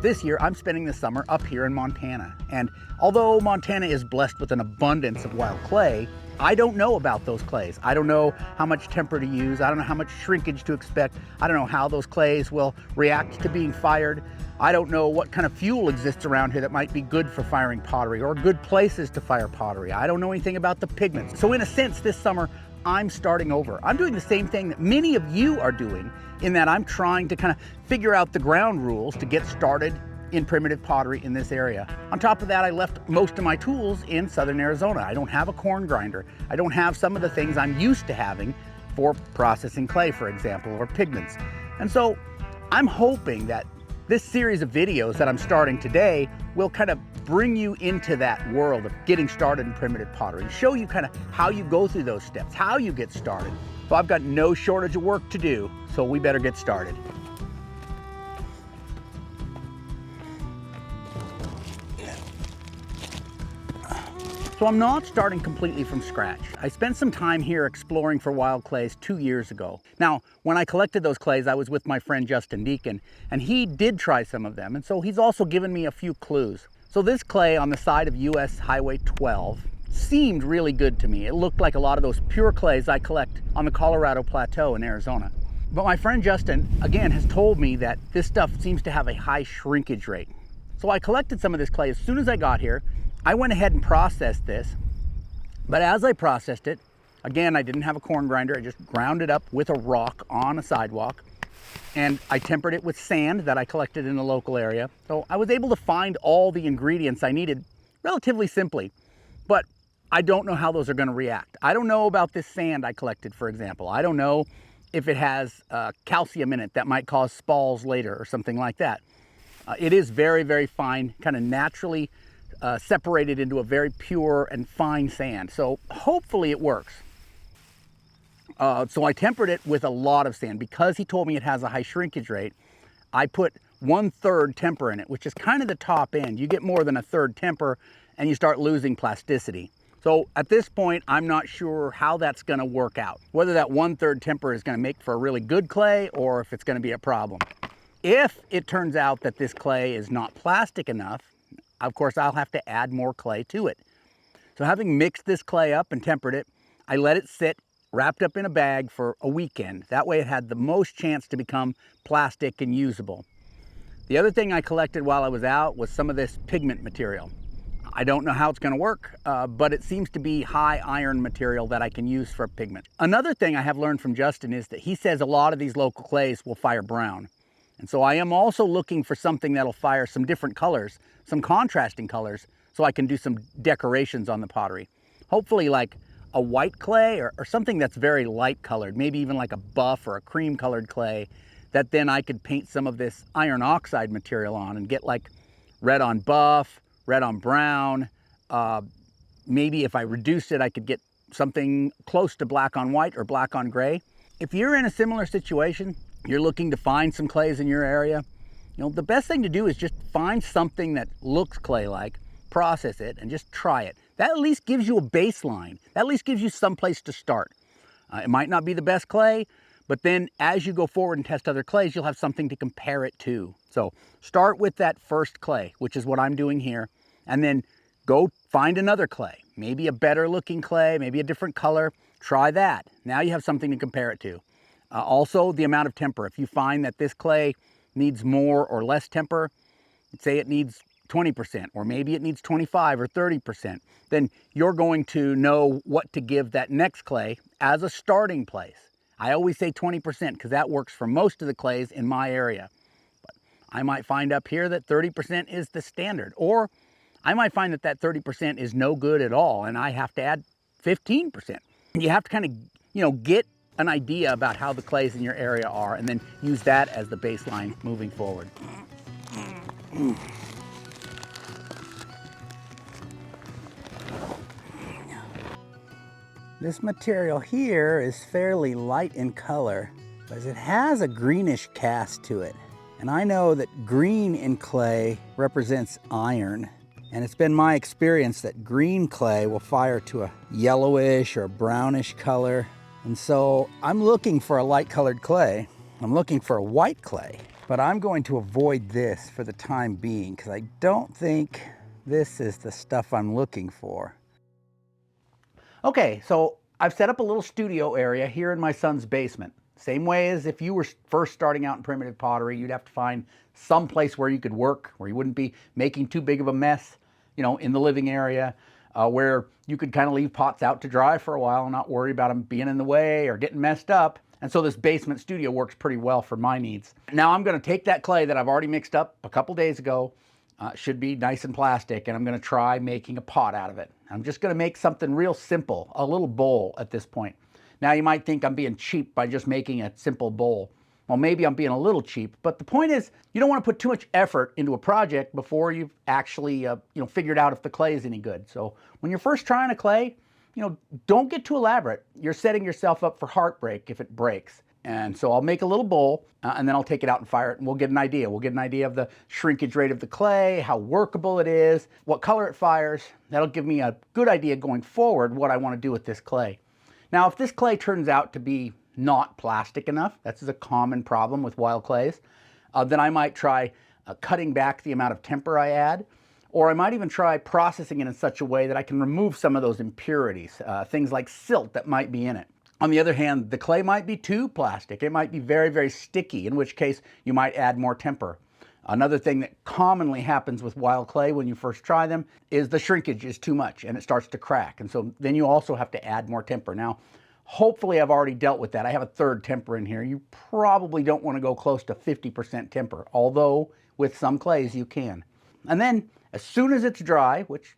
this year I'm spending the summer up here in Montana. And although Montana is blessed with an abundance of wild clay, I don't know about those clays. I don't know how much temper to use. I don't know how much shrinkage to expect. I don't know how those clays will react to being fired. I don't know what kind of fuel exists around here that might be good for firing pottery or good places to fire pottery. I don't know anything about the pigments. So in a sense, this summer, I'm starting over. I'm doing the same thing that many of you are doing, in that I'm trying to kind of figure out the ground rules to get started in primitive pottery in this area. On top of that, I left most of my tools in southern Arizona. I don't have a corn grinder. I don't have some of the things I'm used to having for processing clay, for example, or pigments. And so I'm hoping that this series of videos that I'm starting today will kind of bring you into that world of getting started in primitive pottery, show you kind of how you go through those steps, how you get started. So I've got no shortage of work to do, so we better get started. So I'm not starting completely from scratch. I spent some time here exploring for wild clays 2 years ago. Now, when I collected those clays, I was with my friend Justin Deacon, and he did try some of them, and so he's also given me a few clues. So this clay on the side of US Highway 12 seemed really good to me. It looked like a lot of those pure clays I collect on the Colorado Plateau in Arizona. But my friend Justin, again, has told me that this stuff seems to have a high shrinkage rate. So I collected some of this clay as soon as I got here. I went ahead and processed this, but as I processed it, again, I didn't have a corn grinder. I just ground it up with a rock on a sidewalk, and I tempered it with sand that I collected in the local area. So I was able to find all the ingredients I needed relatively simply, but I don't know how those are going to react. I don't know about this sand I collected, for example. I don't know if it has calcium in it that might cause spalls later or something like that. It is very, very fine, kind of naturally separated into a very pure and fine sand. So hopefully it works. So I tempered it with a lot of sand. Because he told me it has a high shrinkage rate, I put 1/3 temper in it, which is kind of the top end. You get more than 1/3 temper and you start losing plasticity. So at this point, I'm not sure how that's going to work out. Whether that 1/3 temper is going to make for a really good clay or if it's going to be a problem. If it turns out that this clay is not plastic enough, of course, I'll have to add more clay to it. So having mixed this clay up and tempered it, I let it sit wrapped up in a bag for a weekend. That way it had the most chance to become plastic and usable. The other thing I collected while I was out was some of this pigment material. I don't know how it's going to work, but it seems to be high iron material that I can use for pigment. Another thing I have learned from Justin is that he says a lot of these local clays will fire brown. And so I am also looking for something that'll fire some different colors, some contrasting colors, so I can do some decorations on the pottery. Hopefully like a white clay or something that's very light colored, maybe even like a buff or a cream colored clay, that then I could paint some of this iron oxide material on and get like red on buff, red on brown. Maybe if I reduced it, I could get something close to black on white or black on gray. If you're in a similar situation, you're looking to find some clays in your area, the best thing to do is just find something that looks clay-like, process it, and just try it. That at least gives you a baseline. That at least gives you some place to start. It might not be the best clay, but then as you go forward and test other clays, you'll have something to compare it to. So start with that first clay, which is what I'm doing here, and then go find another clay, maybe a better looking clay, maybe a different color. Try that. Now you have something to compare it to. Also, the amount of temper. If you find that this clay needs more or less temper, say it needs 20%, or maybe it needs 25 or 30%, then you're going to know what to give that next clay as a starting place. I always say 20% because that works for most of the clays in my area. But I might find up here that 30% is the standard, or I might find that that 30% is no good at all and I have to add 15%. You have to kind of, get an idea about how the clays in your area are and then use that as the baseline moving forward. This material here is fairly light in color, but it has a greenish cast to it. And I know that green in clay represents iron. And it's been my experience that green clay will fire to a yellowish or brownish color. And so I'm looking for a light colored clay. I'm looking for a white clay. But I'm going to avoid this for the time being because I don't think this is the stuff I'm looking for. Okay, so I've set up a little studio area here in my son's basement. Same way as if you were first starting out in primitive pottery, you'd have to find some place where you could work, where you wouldn't be making too big of a mess, you know, in the living area, where you could kind of leave pots out to dry for a while and not worry about them being in the way or getting messed up. And so this basement studio works pretty well for my needs. Now I'm going to take that clay that I've already mixed up a couple days ago, should be nice and plastic, and I'm going to try making a pot out of it. I'm just going to make something real simple, a little bowl at this point. Now you might think I'm being cheap by just making a simple bowl. Well, maybe I'm being a little cheap, but the point is you don't want to put too much effort into a project before you've actually figured out if the clay is any good. So when you're first trying a clay, don't get too elaborate. You're setting yourself up for heartbreak if it breaks. And so I'll make a little bowl and then I'll take it out and fire it and we'll get an idea. We'll get an idea of the shrinkage rate of the clay, how workable it is, what color it fires. That'll give me a good idea going forward what I want to do with this clay. Now, if this clay turns out to be not plastic enough, that's a common problem with wild clays, then I might try cutting back the amount of temper I add, or I might even try processing it in such a way that I can remove some of those impurities, things like silt that might be in it. On the other hand, the clay might be too plastic. It might be very, very sticky, in which case you might add more temper. Another thing that commonly happens with wild clay when you first try them is the shrinkage is too much and it starts to crack. And so then you also have to add more temper. Now, hopefully I've already dealt with that. I have a third temper in here. You probably don't want to go close to 50% temper, although with some clays you can. And then as soon as it's dry, which,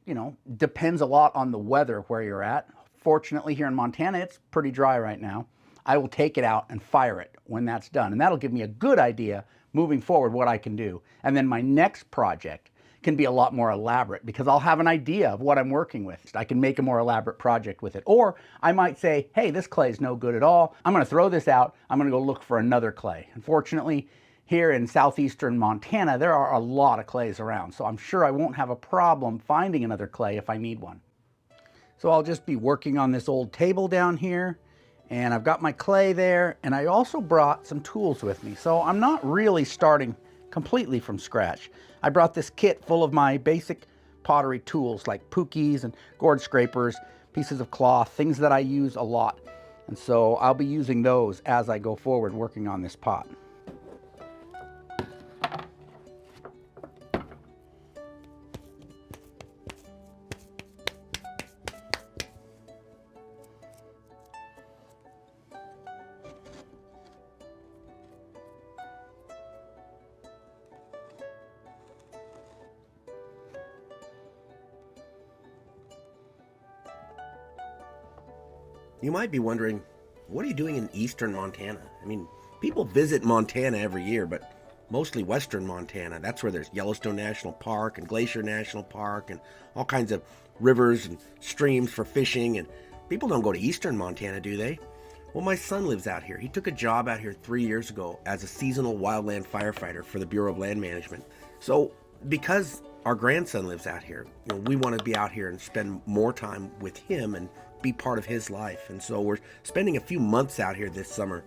depends a lot on the weather where you're at. Fortunately, here in Montana, it's pretty dry right now. I will take it out and fire it when that's done. And that'll give me a good idea moving forward what I can do. And then my next project can be a lot more elaborate because I'll have an idea of what I'm working with. I can make a more elaborate project with it. Or I might say, hey, this clay is no good at all. I'm going to throw this out. I'm going to go look for another clay. Unfortunately, here in southeastern Montana, there are a lot of clays around. So I'm sure I won't have a problem finding another clay if I need one. So I'll just be working on this old table down here, and I've got my clay there, and I also brought some tools with me. So I'm not really starting completely from scratch. I brought this kit full of my basic pottery tools like pookies and gourd scrapers, pieces of cloth, things that I use a lot. And so I'll be using those as I go forward working on this pot. You might be wondering, what are you doing in eastern Montana? I mean, people visit Montana every year, but mostly western Montana. That's where there's Yellowstone National Park and Glacier National Park and all kinds of rivers and streams for fishing. And people don't go to eastern Montana, do they? Well, my son lives out here. He took a job out here 3 years ago as a seasonal wildland firefighter for the Bureau of Land Management. So because our grandson lives out here, we want to be out here and spend more time with him and be part of his life. And so we're spending a few months out here this summer.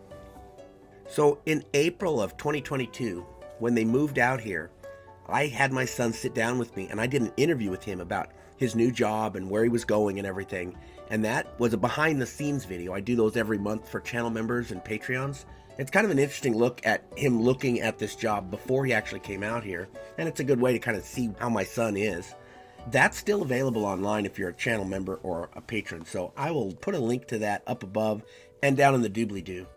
So in April of 2022, when they moved out here, I had my son sit down with me and I did an interview with him about his new job and where he was going and everything. And that was a behind the scenes video. I do those every month for channel members and Patreons. It's kind of an interesting look at him looking at this job before he actually came out here. And it's a good way to kind of see how my son is. That's still available online if you're a channel member or a patron. So I will put a link to that up above and down in the doobly-doo.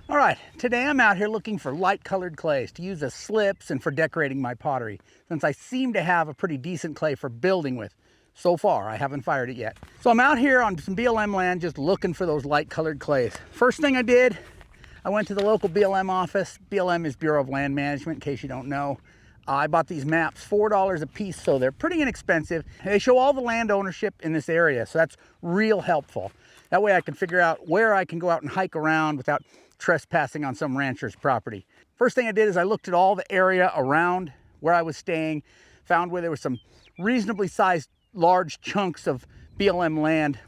All right, today I'm out here looking for light colored clays to use as slips and for decorating my pottery, since I seem to have a pretty decent clay for building with. So far, I haven't fired it yet. So I'm out here on some BLM land just looking for those light colored clays. First thing I did, I went to the local BLM office. BLM is Bureau of Land Management, in case you don't know. I bought these maps, $4 a piece, so they're pretty inexpensive. They show all the land ownership in this area, so that's real helpful. That way I can figure out where I can go out and hike around without trespassing on some rancher's property. First thing I did is I looked at all the area around where I was staying, found where there was some reasonably sized large chunks of BLM land,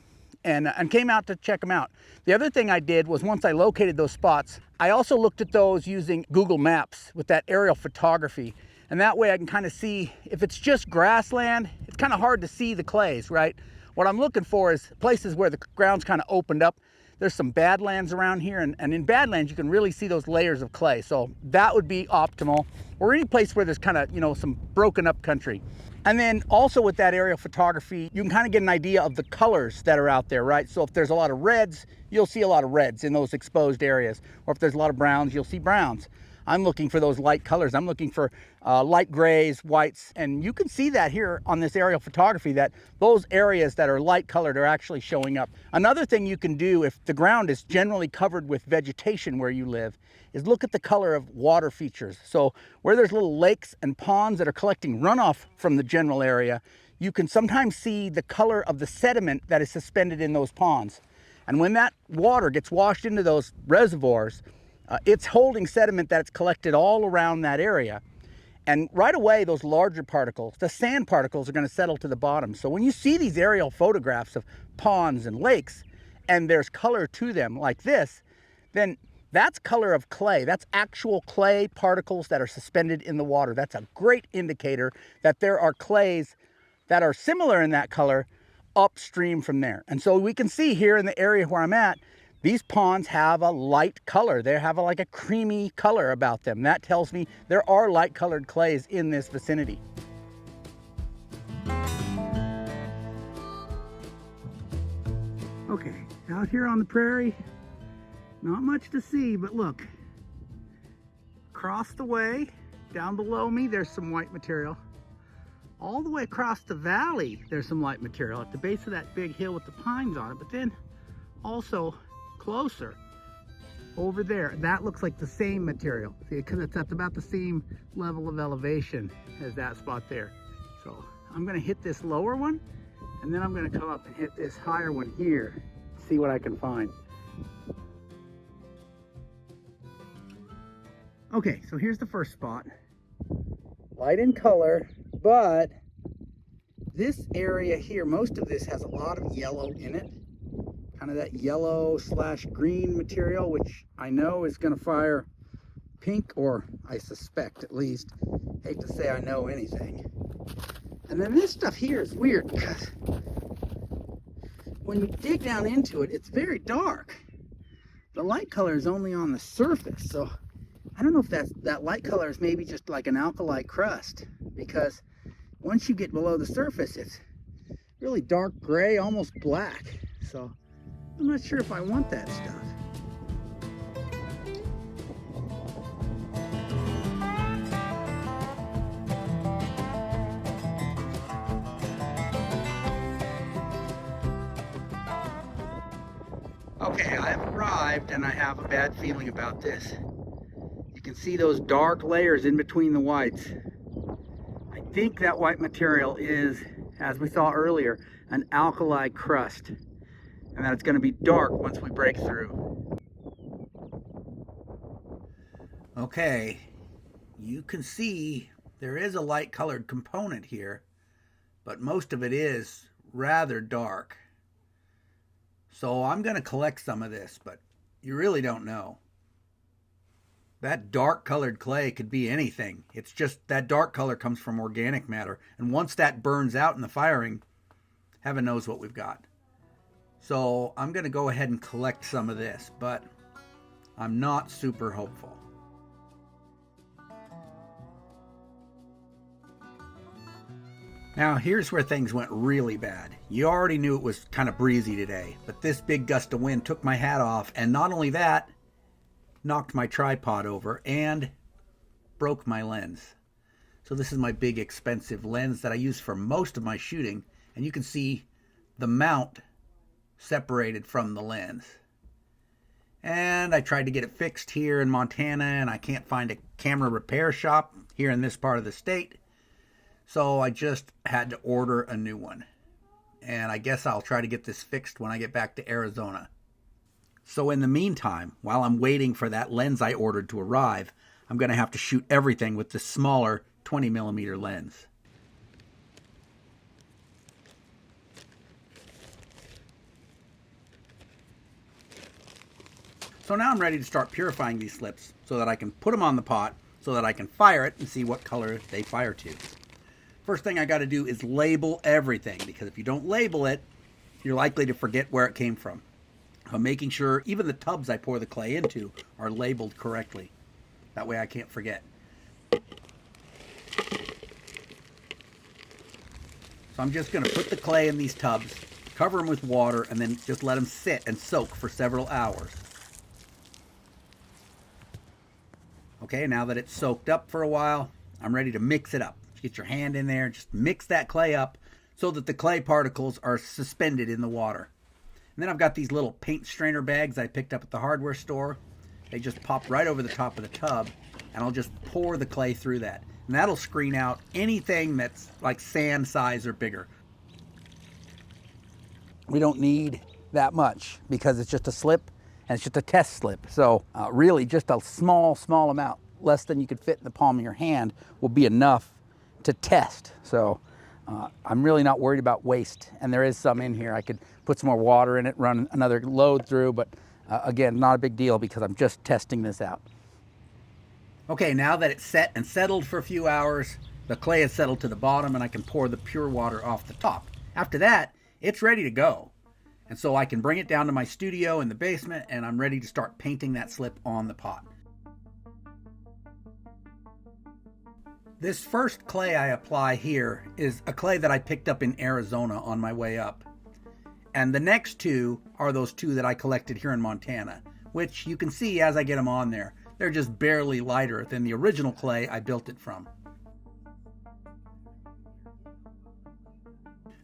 and came out to check them out. The other thing I did was, once I located those spots, I also looked at those using Google Maps with that aerial photography. And that way I can kind of see, if it's just grassland, it's kind of hard to see the clays, right? What I'm looking for is places where the ground's kind of opened up. There's some badlands around here, and in badlands you can really see those layers of clay. So that would be optimal. Or any place where there's kind of, some broken up country. And then also with that aerial photography, you can kind of get an idea of the colors that are out there, right? So if there's a lot of reds, you'll see a lot of reds in those exposed areas. Or if there's a lot of browns, you'll see browns. I'm looking for those light colors. I'm looking for light grays, whites, and you can see that here on this aerial photography, that those areas that are light colored are actually showing up. Another thing you can do, if the ground is generally covered with vegetation where you live, is look at the color of water features. So where there's little lakes and ponds that are collecting runoff from the general area, you can sometimes see the color of the sediment that is suspended in those ponds. And when that water gets washed into those reservoirs, it's holding sediment that's collected all around that area. And right away, those larger particles, the sand particles, are going to settle to the bottom. So when you see these aerial photographs of ponds and lakes, and there's color to them like this, then that's color of clay. That's actual clay particles that are suspended in the water. That's a great indicator that there are clays that are similar in that color upstream from there. And so we can see here in the area where I'm at, these ponds have a light color. They have like a creamy color about them. That tells me there are light colored clays in this vicinity. Okay, out here on the prairie, not much to see, but look. Across the way, down below me, there's some white material. All the way across the valley, there's some light material at the base of that big hill with the pines on it, but then also closer over there, that looks like the same material. See, because it's at about the same level of elevation as that spot there. So I'm going to hit this lower one, and then I'm going to come up and hit this higher one here, see what I can find. Okay, so here's the first spot. Light in color, but this area here, most of this has a lot of yellow in it. Kind of that yellow / green material, which I know is going to fire pink, or I suspect at least. Hate to say I know anything. And then this stuff here is weird, because when you dig down into it, it's very dark. The light color is only on the surface, so I don't know if that light color is maybe just like an alkali crust, because once you get below the surface, it's really dark gray, almost black. So I'm not sure if I want that stuff. Okay, I have arrived, and I have a bad feeling about this. You can see those dark layers in between the whites. I think that white material is, as we saw earlier, an alkali crust, and that it's going to be dark once we break through. Okay, you can see there is a light colored component here, but most of it is rather dark. So I'm going to collect some of this, but you really don't know. That dark colored clay could be anything. It's just that dark color comes from organic matter. And once that burns out in the firing, heaven knows what we've got. So I'm going to go ahead and collect some of this, but I'm not super hopeful. Now here's where things went really bad. You already knew it was kind of breezy today, but this big gust of wind took my hat off, and not only that, knocked my tripod over and broke my lens. So this is my big expensive lens that I use for most of my shooting, and you can see the mount separated from the lens. And I tried to get it fixed here in Montana, and I can't find a camera repair shop here in this part of the state. So I just had to order a new one. And I guess I'll try to get this fixed when I get back to Arizona. So in the meantime, while I'm waiting for that lens I ordered to arrive, I'm going to have to shoot everything with the smaller 20mm lens. So now I'm ready to start purifying these slips so that I can put them on the pot so that I can fire it and see what color they fire to. First thing I got to do is label everything, because if you don't label it, you're likely to forget where it came from. I'm making sure even the tubs I pour the clay into are labeled correctly. That way I can't forget. So I'm just going to put the clay in these tubs, cover them with water, and then just let them sit and soak for several hours. Okay, now that it's soaked up for a while, I'm ready to mix it up. Get your hand in there, just mix that clay up so that the clay particles are suspended in the water. And then I've got these little paint strainer bags I picked up at the hardware store. They just pop right over the top of the tub, and I'll just pour the clay through that. And that'll screen out anything that's like sand size or bigger. We don't need that much because it's just a slip, and it's just a test slip. So really just a small amount, less than you could fit in the palm of your hand, will be enough to test. So I'm really not worried about waste, and there is some in here. I could put some more water in it, run another load through, but again, not a big deal because I'm just testing this out. Okay, now that it's set and settled for a few hours, the clay is settled to the bottom and I can pour the pure water off the top. After that, it's ready to go. And so I can bring it down to my studio in the basement, and I'm ready to start painting that slip on the pot. This first clay I apply here is a clay that I picked up in Arizona on my way up. And the next two are those two that I collected here in Montana, which you can see as I get them on there. They're just barely lighter than the original clay I built it from.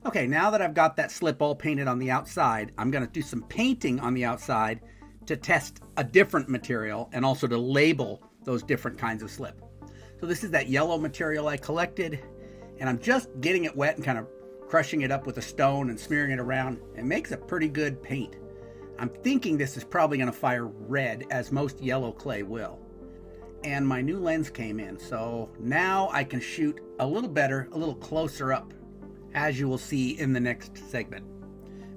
Okay, now that I've got that slip all painted on the outside, I'm going to do some painting on the outside to test a different material and also to label those different kinds of slip. So this is that yellow material I collected, and I'm just getting it wet and kind of crushing it up with a stone and smearing it around. It makes a pretty good paint. I'm thinking this is probably going to fire red, as most yellow clay will. And my new lens came in, so now I can shoot a little better, a little closer up, as you will see in the next segment.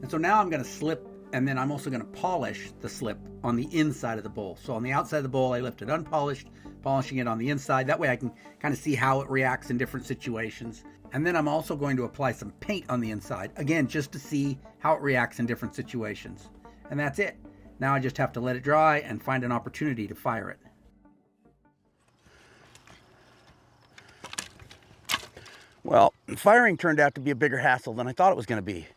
And so now I'm going to slip, and then I'm also going to polish the slip on the inside of the bowl. So on the outside of the bowl, I left it unpolished, polishing it on the inside. That way I can kind of see how it reacts in different situations. And then I'm also going to apply some paint on the inside, again, just to see how it reacts in different situations. And that's it. Now I just have to let it dry and find an opportunity to fire it. Well, firing turned out to be a bigger hassle than I thought it was going to be.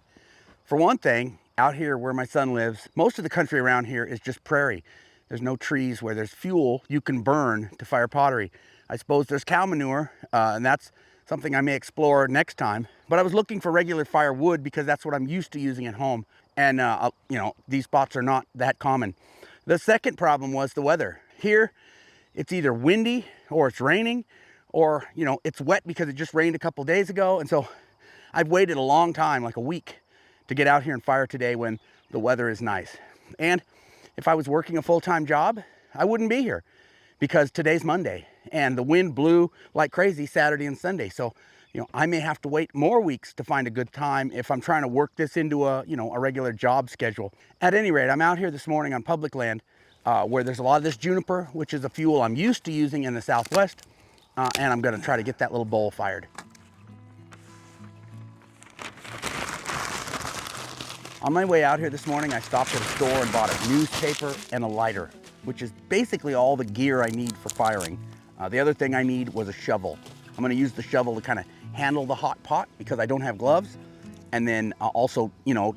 For one thing, out here where my son lives, most of the country around here is just prairie. There's no trees where there's fuel you can burn to fire pottery. I suppose there's cow manure, and that's something I may explore next time. But I was looking for regular firewood because that's what I'm used to using at home. And, these spots are not that common. The second problem was the weather. Here, it's either windy or it's raining, or, it's wet because it just rained a couple days ago. And so I've waited a long time, like a week, to get out here and fire today when the weather is nice. And if I was working a full-time job, I wouldn't be here because today's Monday and the wind blew like crazy Saturday and Sunday. So, I may have to wait more weeks to find a good time if I'm trying to work this into a regular job schedule. At any rate, I'm out here this morning on public land where there's a lot of this juniper, which is a fuel I'm used to using in the Southwest. And I'm going to try to get that little bowl fired. On my way out here this morning, I stopped at a store and bought a newspaper and a lighter, which is basically all the gear I need for firing. The other thing I need was a shovel. I'm going to use the shovel to kind of handle the hot pot because I don't have gloves. And then also,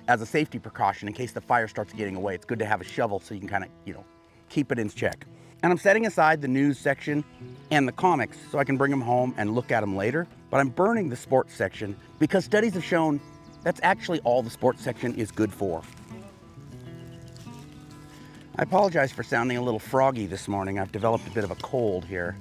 as a safety precaution, in case the fire starts getting away, it's good to have a shovel so you can kind of, keep it in check. And I'm setting aside the news section and the comics so I can bring them home and look at them later. But I'm burning the sports section because studies have shown that's actually all the sports section is good for. I apologize for sounding a little froggy this morning. I've developed a bit of a cold here.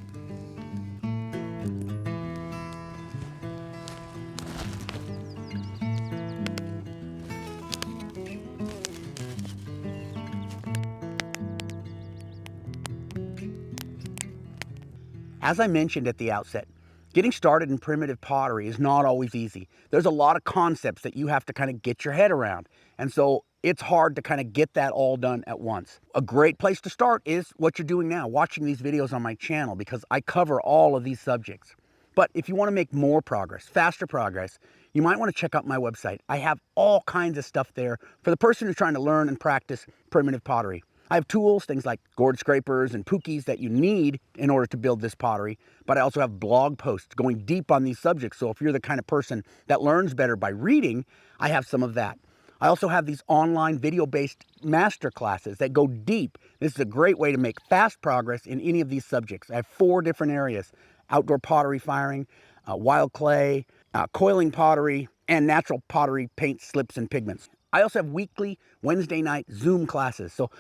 As I mentioned at the outset, getting started in primitive pottery is not always easy. There's a lot of concepts that you have to kind of get your head around. And so it's hard to kind of get that all done at once. A great place to start is what you're doing now, watching these videos on my channel, because I cover all of these subjects. But if you want to make more progress, faster progress, you might want to check out my website. I have all kinds of stuff there for the person who's trying to learn and practice primitive pottery. I have tools, things like gourd scrapers and pookies that you need in order to build this pottery, but I also have blog posts going deep on these subjects. So if you're the kind of person that learns better by reading, I have some of that. I also have these online video-based master classes that go deep. This is a great way to make fast progress in any of these subjects. I have 4 different areas: outdoor pottery firing, wild clay, coiling pottery, and natural pottery paint, slips, and pigments. I also have weekly Wednesday night Zoom classes. So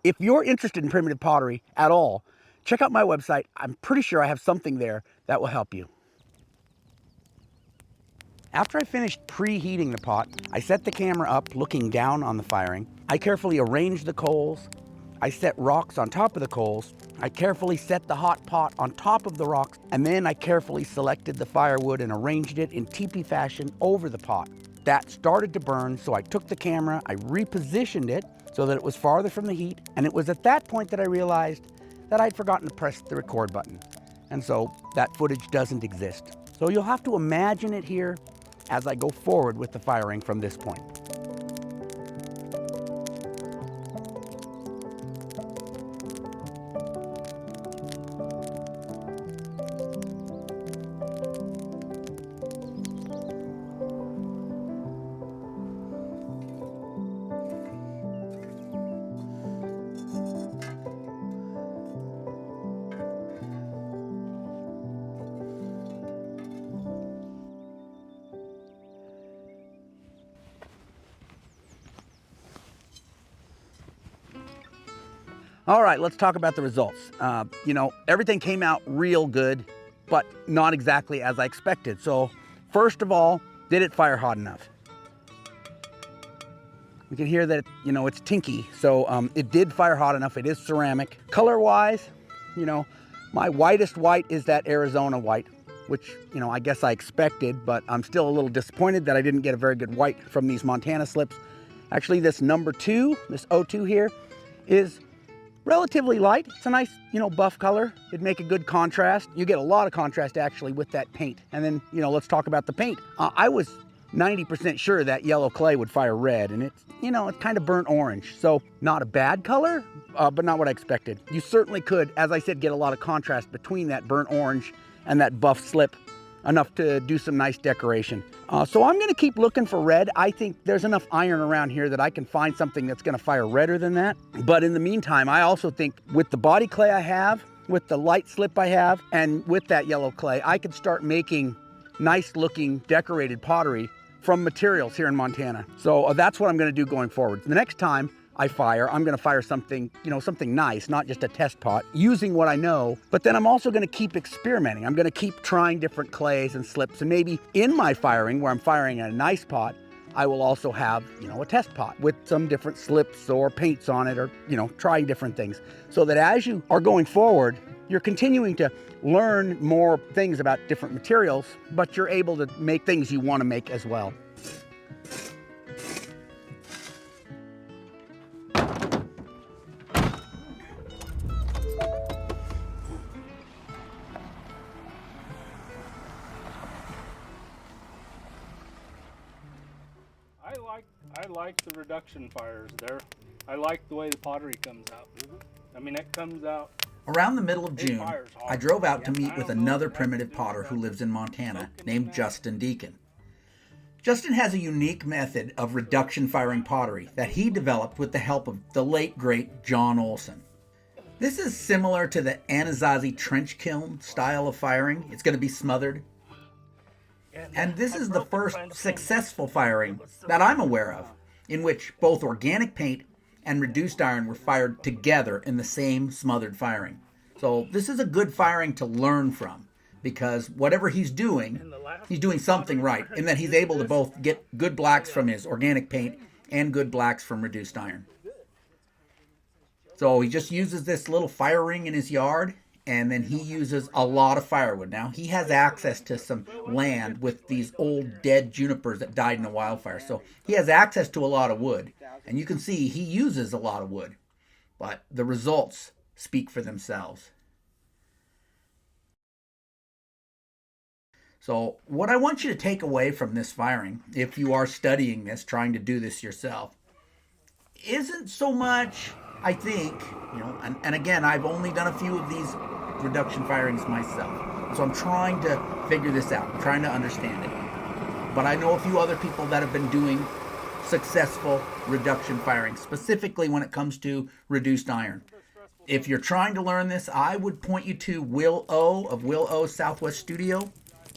if you're interested in primitive pottery at all, check out my website. I'm pretty sure I have something there that will help you. After I finished preheating the pot, I set the camera up looking down on the firing. I carefully arranged the coals. I set rocks on top of the coals. I carefully set the hot pot on top of the rocks, and then I carefully selected the firewood and arranged it in teepee fashion over the pot. That started to burn, so I took the camera, I repositioned it so that it was farther from the heat, and it was at that point that I realized that I'd forgotten to press the record button. And so that footage doesn't exist. So you'll have to imagine it here as I go forward with the firing from this point. All right, let's talk about the results. Everything came out real good, but not exactly as I expected. So first of all, did it fire hot enough? We can hear that, it's tinky. So it did fire hot enough. It is ceramic. Color-wise, my whitest white is that Arizona white, which, I guess I expected, but I'm still a little disappointed that I didn't get a very good white from these Montana slips. Actually, this number 2, this O2 here, is relatively light. It's a nice, buff color. It'd make a good contrast. You get a lot of contrast actually with that paint. And then, let's talk about the paint. I was 90% sure that yellow clay would fire red, and it's, it's kind of burnt orange. So not a bad color, but not what I expected. You certainly could, as I said, get a lot of contrast between that burnt orange and that buff slip, enough to do some nice decoration. So I'm gonna keep looking for red. I think there's enough iron around here that I can find something that's gonna fire redder than that. But in the meantime, I also think with the body clay I have, with the light slip I have, and with that yellow clay, I could start making nice looking decorated pottery from materials here in Montana. So that's what I'm gonna do going forward. The next time I fire, I'm gonna fire something, something nice, not just a test pot, using what I know, but then I'm also gonna keep experimenting. I'm gonna keep trying different clays and slips, and maybe in my firing, where I'm firing a nice pot, I will also have, a test pot with some different slips or paints on it, or, trying different things. So that as you are going forward, you're continuing to learn more things about different materials, but you're able to make things you wanna make as well. I like the reduction fires there. I like the way the pottery comes out. I mean, it comes out. Around the middle of June, I drove out to meet with another primitive potter who lives in Montana named Justin Deacon. Justin has a unique method of reduction firing pottery that he developed with the help of the late great John Olson. This is similar to the Anasazi trench kiln style of firing. It's going to be smothered. And this is the first successful firing that I'm aware of in which both organic paint and reduced iron were fired together in the same smothered firing. So this is a good firing to learn from, because whatever he's doing something right, in that he's able to both get good blacks from his organic paint and good blacks from reduced iron. So he just uses this little fire ring in his yard, and then he uses a lot of firewood. Now, he has access to some land with these old dead junipers that died in a wildfire. So he has access to a lot of wood. And you can see he uses a lot of wood. But the results speak for themselves. So what I want you to take away from this firing, if you are studying this, trying to do this yourself, isn't so much, I think, and again, I've only done a few of these reduction firings myself. So I'm trying to figure this out. I'm trying to understand it. But I know a few other people that have been doing successful reduction firing, specifically when it comes to reduced iron. If you're trying to learn this, I would point you to Will O of Will O Southwest Studio.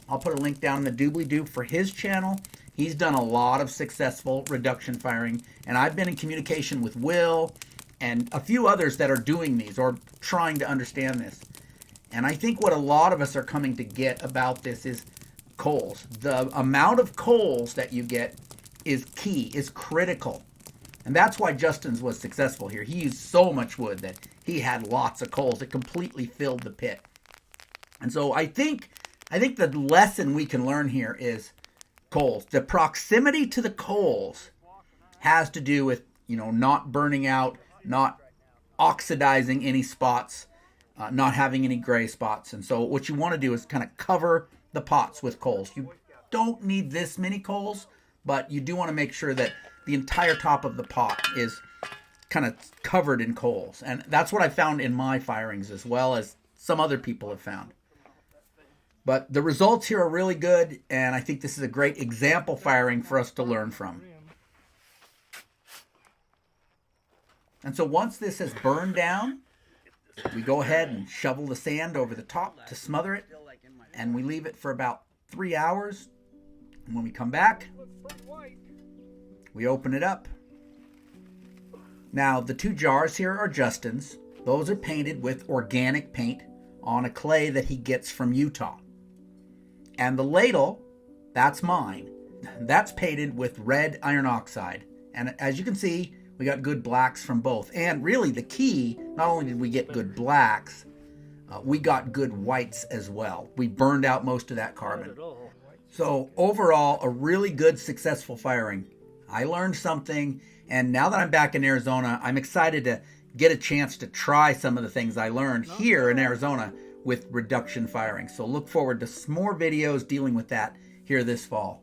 I'll put a link down in the doobly-doo for his channel. He's done a lot of successful reduction firing, and I've been in communication with Will and a few others that are doing these or trying to understand this. And I think what a lot of us are coming to get about this is coals. The amount of coals that you get is key, is critical. And that's why Justin's was successful here. He used so much wood that he had lots of coals. It completely filled the pit. And so I think the lesson we can learn here is coals. The proximity to the coals has to do with, not burning out, not oxidizing any spots, not having any gray spots. And so what you want to do is kind of cover the pots with coals. You don't need this many coals, but you do want to make sure that the entire top of the pot is kind of covered in coals. And that's what I found in my firings, as well as some other people have found. But the results here are really good, and I think this is a great example firing for us to learn from. And so once this has burned down, we go ahead and shovel the sand over the top to smother it, and we leave it for about 3 hours. And when we come back, we open it up. Now, the 2 jars here are Justin's. Those are painted with organic paint on a clay that he gets from Utah. And the ladle, that's mine. That's painted with red iron oxide. And as you can see, we got good blacks from both. And really the key, not only did we get good blacks, we got good whites as well. We burned out most of that carbon. So overall, a really good, successful firing. I learned something, and now that I'm back in Arizona, I'm excited to get a chance to try some of the things I learned here in Arizona with reduction firing. So look forward to some more videos dealing with that here this fall.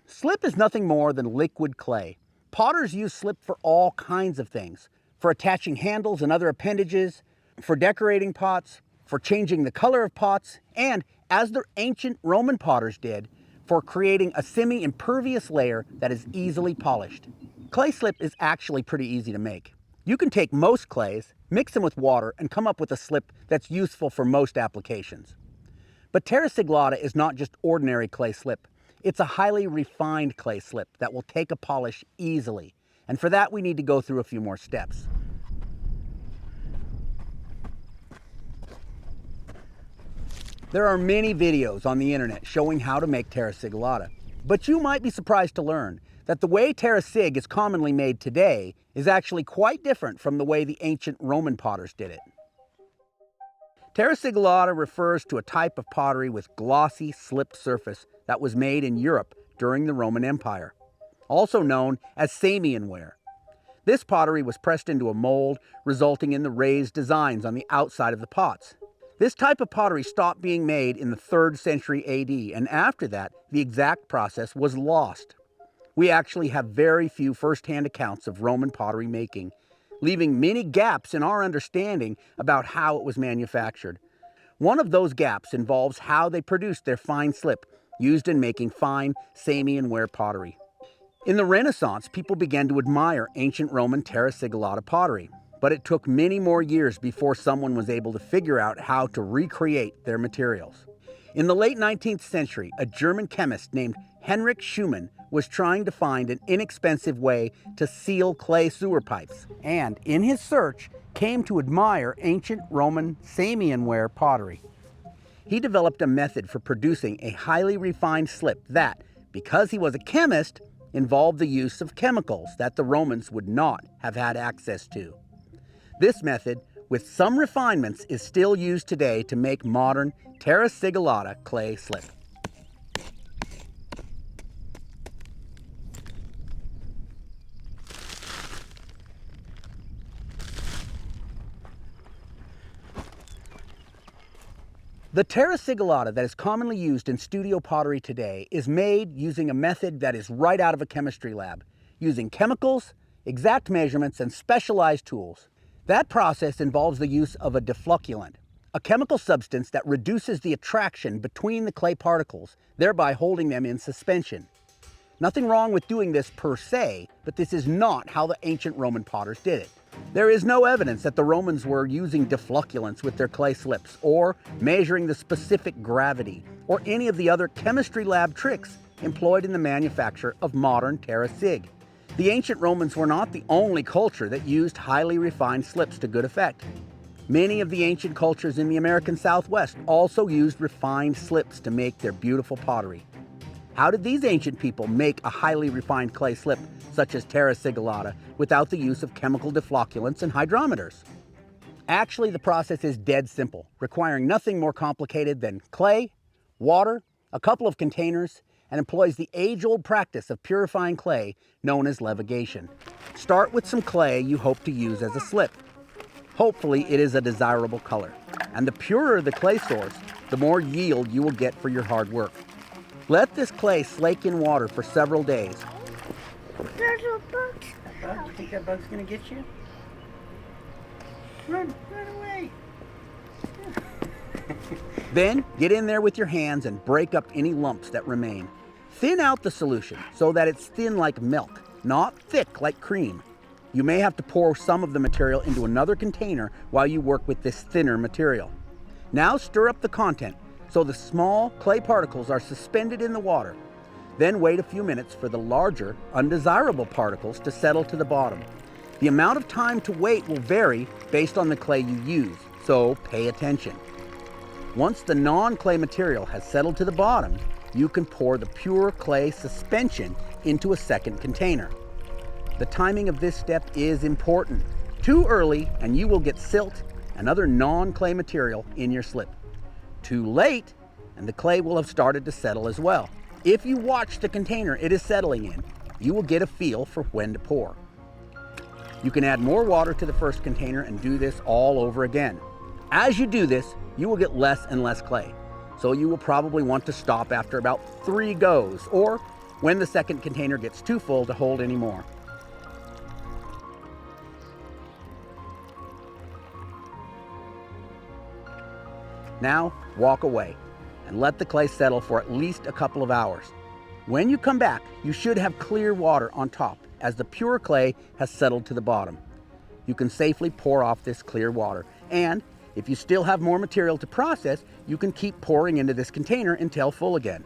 Slip is nothing more than liquid clay. Potters use slip for all kinds of things, for attaching handles and other appendages, for decorating pots, for changing the color of pots, and, as the ancient Roman potters did, for creating a semi-impervious layer that is easily polished. Clay slip is actually pretty easy to make. You can take most clays, mix them with water, and come up with a slip that's useful for most applications. But terra sigillata is not just ordinary clay slip. It's a highly refined clay slip that will take a polish easily. And for that, we need to go through a few more steps. There are many videos on the internet showing how to make terra sigillata, but you might be surprised to learn that the way terra sig is commonly made today is actually quite different from the way the ancient Roman potters did it. Terra sigillata refers to a type of pottery with glossy, slipped surface that was made in Europe during the Roman Empire, also known as Samian ware. This pottery was pressed into a mold, resulting in the raised designs on the outside of the pots. This type of pottery stopped being made in the 3rd century AD, and after that, the exact process was lost. We actually have very few first-hand accounts of Roman pottery making, leaving many gaps in our understanding about how it was manufactured. One of those gaps involves how they produced their fine slip, used in making fine Samian ware pottery. In the Renaissance, people began to admire ancient Roman terra sigillata pottery. but it took many more years before someone was able to figure out how to recreate their materials. In the late 19th century, a German chemist named Heinrich Schumann was trying to find an inexpensive way to seal clay sewer pipes, and in his search came to admire ancient Roman Samian-ware pottery. He developed a method for producing a highly refined slip that, because he was a chemist, involved the use of chemicals that the Romans would not have had access to. This method, with some refinements, is still used today to make modern terra sigillata clay slip. The terra sigillata that is commonly used in studio pottery today is made using a method that is right out of a chemistry lab, using chemicals, exact measurements, and specialized tools. That process involves the use of a deflocculant, a chemical substance that reduces the attraction between the clay particles, thereby holding them in suspension. Nothing wrong with doing this per se, but this is not how the ancient Roman potters did it. There is no evidence that the Romans were using deflocculants with their clay slips, or measuring the specific gravity, or any of the other chemistry lab tricks employed in the manufacture of modern terra sig. The ancient Romans were not the only culture that used highly refined slips to good effect. Many of the ancient cultures in the American Southwest also used refined slips to make their beautiful pottery. How did these ancient people make a highly refined clay slip, such as terra sigillata, without the use of chemical deflocculants and hydrometers? Actually, the process is dead simple, requiring nothing more complicated than clay, water, a couple of containers, and employs the age-old practice of purifying clay known as levigation. Start with some clay you hope to use as a slip. Hopefully it is a desirable color, and the purer the clay source, the more yield you will get for your hard work. Let this clay slake in water for several days. There's a bug. A bug? You think that bug's gonna get you? Run away. Then get in there with your hands and break up any lumps that remain. Thin out the solution so that it's thin like milk, not thick like cream. You may have to pour some of the material into another container while you work with this thinner material. Now stir up the content so the small clay particles are suspended in the water. Then wait a few minutes for the larger, undesirable particles to settle to the bottom. The amount of time to wait will vary based on the clay you use, so pay attention. Once the non-clay material has settled to the bottom, you can pour the pure clay suspension into a second container. The timing of this step is important. Too early and you will get silt and other non-clay material in your slip. Too late and the clay will have started to settle as well. If you watch the container it is settling in, you will get a feel for when to pour. You can add more water to the first container and do this all over again. As you do this, you will get less and less clay, so you will probably want to stop after about 3 goes, or when the second container gets too full to hold any more. Now, walk away and let the clay settle for at least a couple of hours. When you come back, you should have clear water on top as the pure clay has settled to the bottom. You can safely pour off this clear water, and if you still have more material to process, you can keep pouring into this container until full again.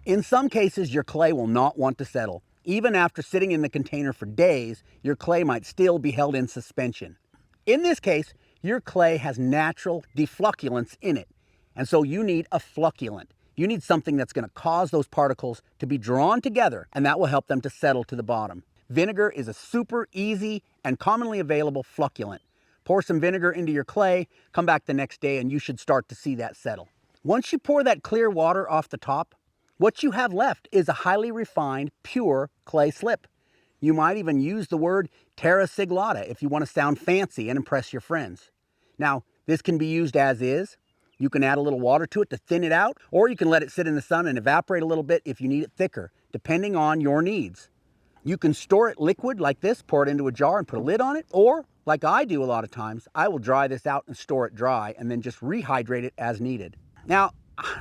In some cases, your clay will not want to settle. Even after sitting in the container for days, your clay might still be held in suspension. In this case, your clay has natural deflocculants in it, and so you need a flocculant. You need something that's going to cause those particles to be drawn together, and that will help them to settle to the bottom. Vinegar is a super easy and commonly available flocculant. Pour some vinegar into your clay, come back the next day, and you should start to see that settle. Once you pour that clear water off the top, what you have left is a highly refined, pure clay slip. You might even use the word terra sigillata if you want to sound fancy and impress your friends. Now, this can be used as is. You can add a little water to it to thin it out, or you can let it sit in the sun and evaporate a little bit if you need it thicker, depending on your needs. You can store it liquid like this, pour it into a jar and put a lid on it, or like I do a lot of times, I will dry this out and store it dry and then just rehydrate it as needed. Now,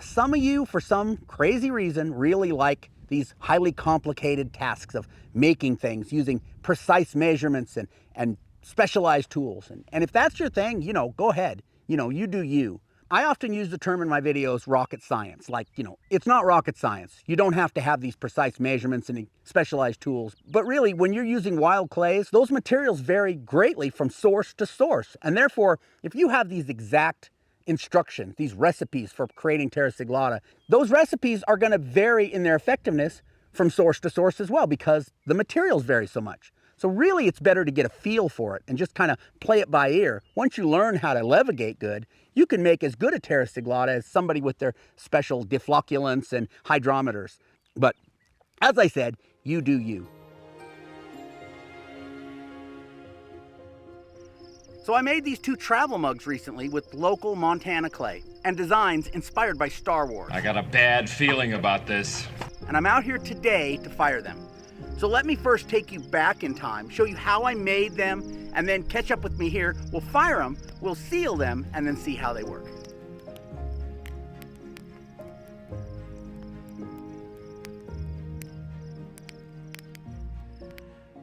some of you, for some crazy reason, really like these highly complicated tasks of making things using precise measurements and specialized tools. And if that's your thing, you know, go ahead. You know, you do you. I often use the term in my videos, rocket science. Like, you know, it's not rocket science. You don't have to have these precise measurements and specialized tools. But really, when you're using wild clays, those materials vary greatly from source to source. And therefore, if you have these exact instructions, these recipes for creating terra sigillata, those recipes are going to vary in their effectiveness from source to source as well, because the materials vary so much. So really, it's better to get a feel for it and just kind of play it by ear. Once you learn how to levigate good, you can make as good a terra sigillata as somebody with their special deflocculants and hydrometers. But as I said, you do you. So I made these 2 travel mugs recently with local Montana clay and designs inspired by Star Wars. I got a bad feeling about this. And I'm out here today to fire them. So let me first take you back in time, show you how I made them, and then catch up with me here. We'll fire them, we'll seal them, and then see how they work.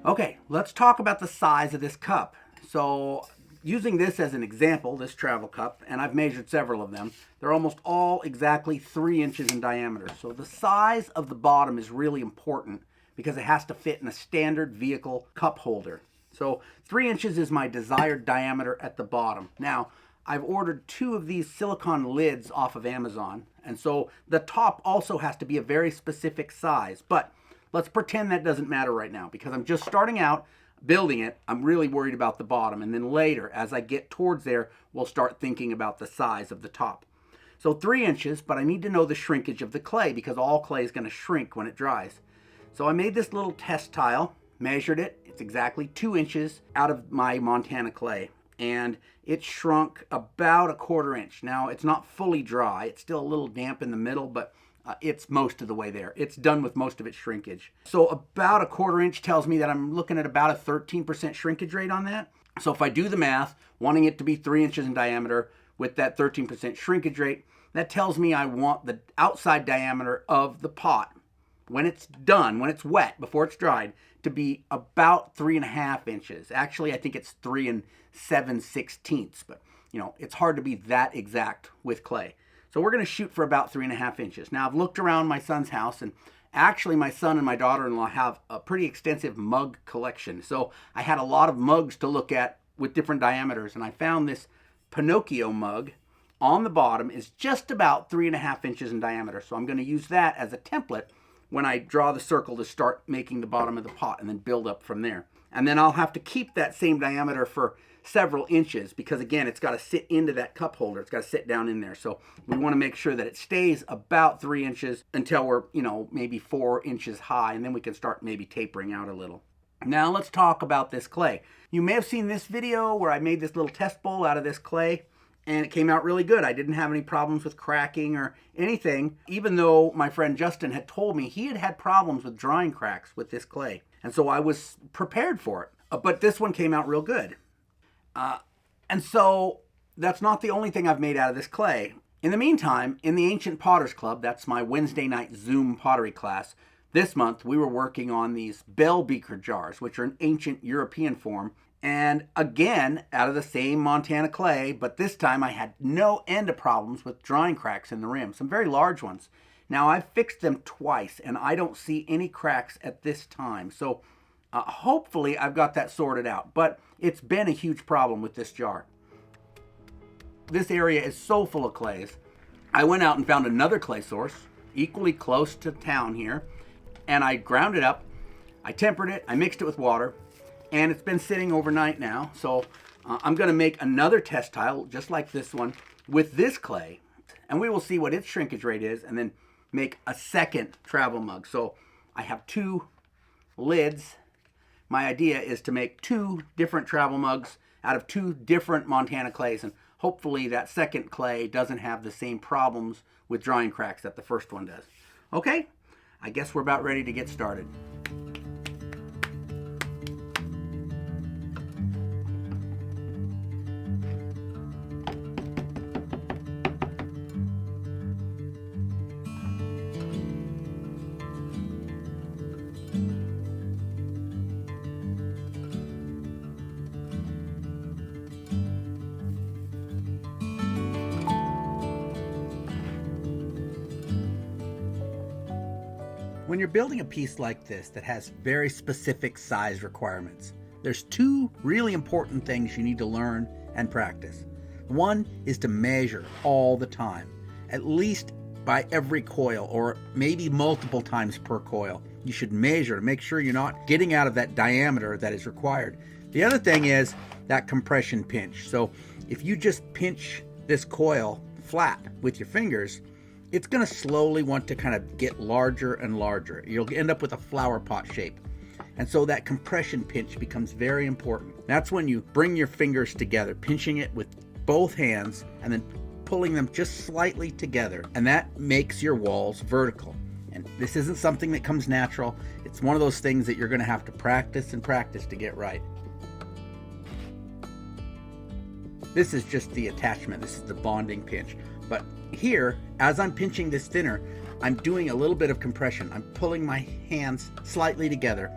Okay, let's talk about the size of this cup. So using this as an example, this travel cup, and I've measured several of them, they're almost all exactly 3 inches in diameter. So the size of the bottom is really important because it has to fit in a standard vehicle cup holder. So 3 inches is my desired diameter at the bottom. Now, I've ordered 2 of these silicone lids off of Amazon, and so the top also has to be a very specific size. But let's pretend that doesn't matter right now, because I'm just starting out building it. I'm really worried about the bottom, and then later, as I get towards there, we'll start thinking about the size of the top. So 3 inches, but I need to know the shrinkage of the clay, because all clay is going to shrink when it dries. So I made this little test tile, measured it. It's exactly 2 inches out of my Montana clay, and it shrunk about 1/4 inch. Now, it's not fully dry. It's still a little damp in the middle, but it's most of the way there. It's done with most of its shrinkage. So about 1/4 inch tells me that I'm looking at about a 13% shrinkage rate on that. So if I do the math, wanting it to be 3 inches in diameter with that 13% shrinkage rate, that tells me I want the outside diameter of the pot, when it's done, when it's wet, before it's dried, to be about 3.5 inches. Actually, I think it's 3 7/16, but you know, it's hard to be that exact with clay. So we're going to shoot for about 3.5 inches. Now, I've looked around my son's house, and actually my son and my daughter-in-law have a pretty extensive mug collection. So I had a lot of mugs to look at with different diameters, and I found this Pinocchio mug on the bottom is just about 3.5 inches in diameter. So I'm going to use that as a template when I draw the circle to start making the bottom of the pot, and then build up from there. And then I'll have to keep that same diameter for several inches, because again, it's got to sit into that cup holder. It's got to sit down in there. So we want to make sure that it stays about 3 inches until we're, you know, maybe 4 inches high, and then we can start maybe tapering out a little. Now let's talk about this clay. You may have seen this video where I made this little test bowl out of this clay, and it came out really good. I didn't have any problems with cracking or anything, even though my friend Justin had told me he had had problems with drying cracks with this clay. And so I was prepared for it. But this one came out real good. And so that's not the only thing I've made out of this clay. In the meantime, in the Ancient Potters Club, that's my Wednesday night Zoom pottery class, this month we were working on these bell beaker jars, which are an ancient European form. And again, out of the same Montana clay, but this time I had no end of problems with drying cracks in the rim, some very large ones. Now I've fixed them twice, and I don't see any cracks at this time. So hopefully I've got that sorted out, but it's been a huge problem with this jar. This area is so full of clays. I went out and found another clay source, equally close to town here, and I ground it up, I tempered it, I mixed it with water, and it's been sitting overnight now. So I'm going to make another test tile, just like this one, with this clay, and we will see what its shrinkage rate is, and then make a second travel mug. So I have 2 lids. My idea is to make 2 different travel mugs out of 2 different Montana clays, and hopefully that second clay doesn't have the same problems with drying cracks that the first one does. Okay, I guess we're about ready to get started. When you're building a piece like this that has very specific size requirements, there's two really important things you need to learn and practice. One is to measure all the time, at least by every coil, or maybe multiple times per coil. You should measure to make sure you're not getting out of that diameter that is required. The other thing is that compression pinch. So if you just pinch this coil flat with your fingers, it's going to slowly want to kind of get larger and larger. You'll end up with a flower pot shape. And so that compression pinch becomes very important. That's when you bring your fingers together, pinching it with both hands and then pulling them just slightly together. And that makes your walls vertical. And this isn't something that comes natural. It's one of those things that you're going to have to practice and practice to get right. This is just the attachment. This is the bonding pinch. But here, as I'm pinching this thinner, I'm doing a little bit of compression. I'm pulling my hands slightly together,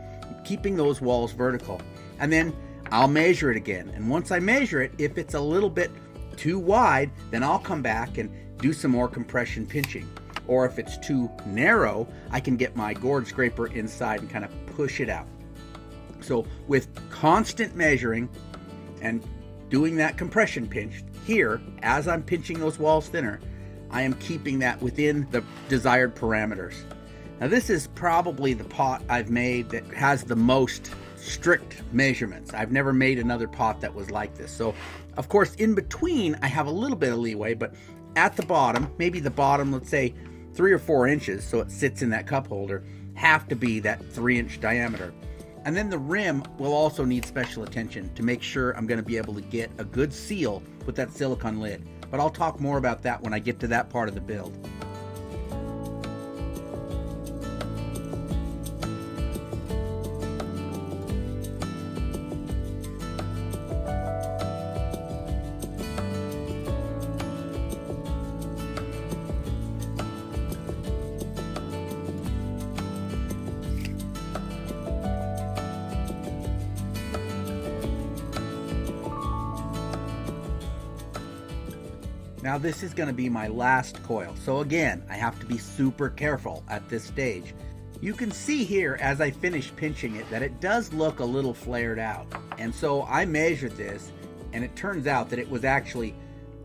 keeping those walls vertical. And then I'll measure it again. And once I measure it, if it's a little bit too wide, then I'll come back and do some more compression pinching. Or if it's too narrow, I can get my gourd scraper inside and kind of push it out. So with constant measuring and doing that compression pinch here, as I'm pinching those walls thinner, I am keeping that within the desired parameters. Now this is probably the pot I've made that has the most strict measurements. I've never made another pot that was like this. So of course in between I have a little bit of leeway, but at the bottom, maybe the bottom, let's say 3 or 4 inches, so it sits in that cup holder, have to be that 3-inch diameter. And then the rim will also need special attention to make sure I'm going to be able to get a good seal with that silicone lid. But I'll talk more about that when I get to that part of the build. Now this is going to be my last coil, so again I have to be super careful at this stage. You can see here as I finish pinching it that it does look a little flared out, and so I measured this and it turns out that it was actually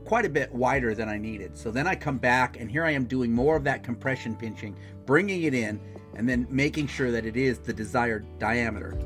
quite a bit wider than I needed. So then I come back and here I am doing more of that compression pinching, bringing it in and then making sure that it is the desired diameter.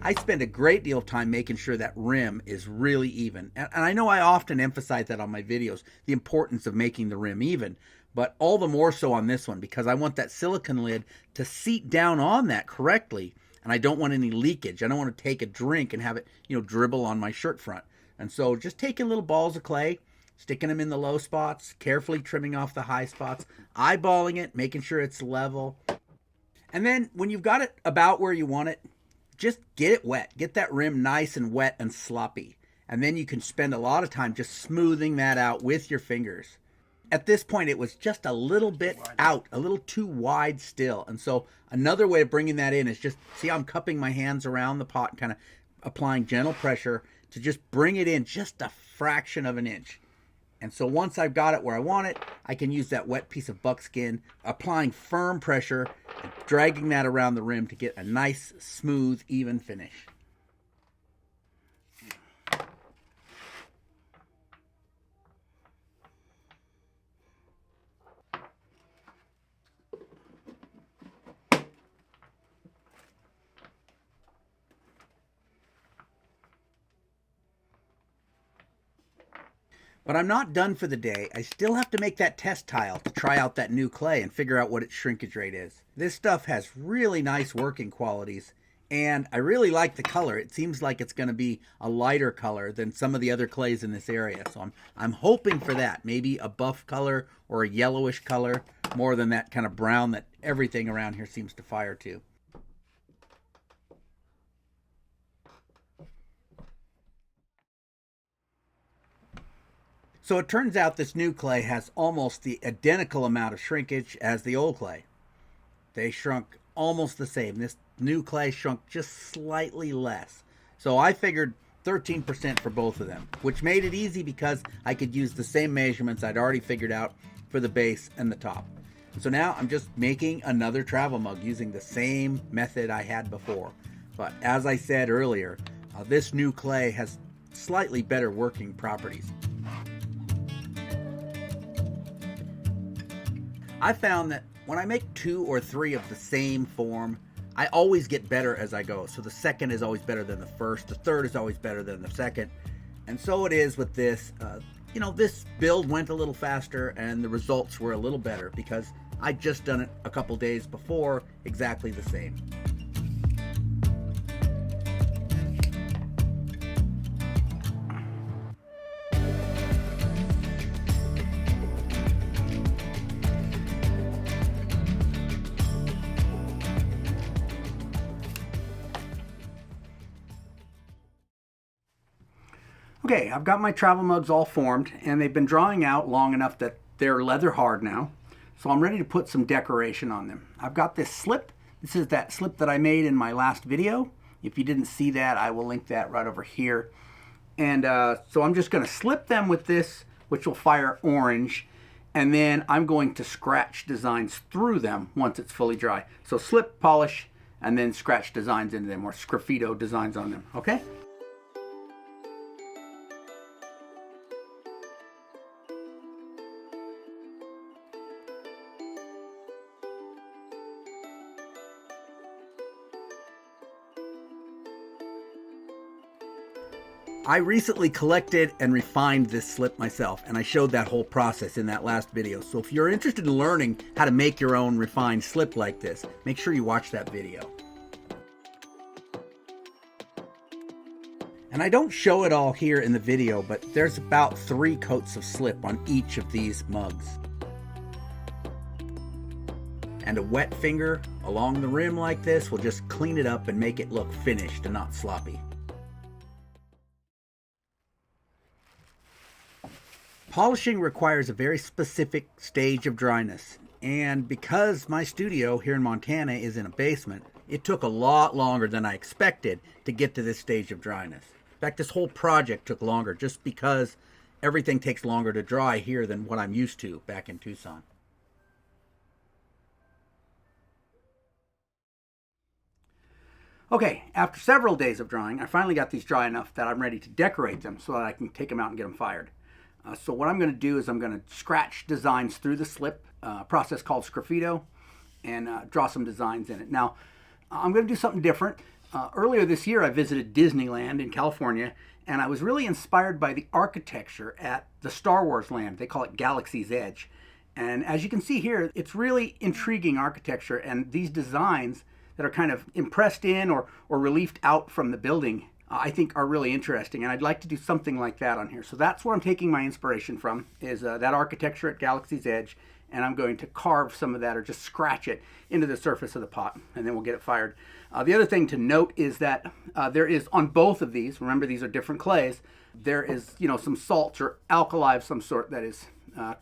I spend a great deal of time making sure that rim is really even. And I know I often emphasize that on my videos, the importance of making the rim even, but all the more so on this one because I want that silicone lid to seat down on that correctly, and I don't want any leakage. I don't want to take a drink and have it, dribble on my shirt front. And so just taking little balls of clay, sticking them in the low spots, carefully trimming off the high spots, eyeballing it, making sure it's level. And then when you've got it about where you want it, just get it wet. Get that rim nice and wet and sloppy. And then you can spend a lot of time just smoothing that out with your fingers. At this point, it was just a little bit out, a little too wide still. And so another way of bringing that in is just, see how I'm cupping my hands around the pot and kind of applying gentle pressure to just bring it in just a fraction of an inch. And so once I've got it where I want it, I can use that wet piece of buckskin, applying firm pressure, and dragging that around the rim to get a nice, smooth, even finish. But I'm not done for the day. I still have to make that test tile to try out that new clay and figure out what its shrinkage rate is. This stuff has really nice working qualities, and I really like the color. It seems like it's going to be a lighter color than some of the other clays in this area. So I'm hoping for that. Maybe a buff color or a yellowish color, more than that kind of brown that everything around here seems to fire to. So it turns out this new clay has almost the identical amount of shrinkage as the old clay. They shrunk almost the same. This new clay shrunk just slightly less. So I figured 13% for both of them, which made it easy because I could use the same measurements I'd already figured out for the base and the top. So now I'm just making another travel mug using the same method I had before. But as I said earlier, this new clay has slightly better working properties. I found that when I make 2 or 3 of the same form, I always get better as I go. So the second is always better than the first, the third is always better than the second. And so it is with this. This build went a little faster and the results were a little better because I'd just done it a couple days before, exactly the same. Okay, I've got my travel mugs all formed and they've been drying out long enough that they're leather hard now. So I'm ready to put some decoration on them. I've got this slip. This is that slip that I made in my last video. If you didn't see that, I will link that right over here. And so I'm just going to slip them with this, which will fire orange. And then I'm going to scratch designs through them once it's fully dry. So slip, polish, and then scratch designs into them, or Sgraffito designs on them, okay? I recently collected and refined this slip myself, and I showed that whole process in that last video. So if you're interested in learning how to make your own refined slip like this, make sure you watch that video. And I don't show it all here in the video, but there's about 3 coats of slip on each of these mugs. And a wet finger along the rim like this will just clean it up and make it look finished and not sloppy. Polishing requires a very specific stage of dryness, and because my studio here in Montana is in a basement, it took a lot longer than I expected to get to this stage of dryness. In fact, this whole project took longer just because everything takes longer to dry here than what I'm used to back in Tucson. Okay, after several days of drying, I finally got these dry enough that I'm ready to decorate them so that I can take them out and get them fired. So what I'm going to do is I'm going to scratch designs through the slip, process called Sgraffito, and draw some designs in it. Now, I'm going to do something different. Earlier this year, I visited Disneyland in California, and I was really inspired by the architecture at the Star Wars land. They call it Galaxy's Edge. And as you can see here, it's really intriguing architecture, and these designs that are kind of impressed in or reliefed out from the building I think are really interesting, and I'd like to do something like that on here. So that's where I'm taking my inspiration from, is that architecture at Galaxy's Edge, and I'm going to carve some of that or just scratch it into the surface of the pot, and then we'll get it fired. The other thing to note is that there is on both of these, remember these are different clays, there is some salts or alkali of some sort that is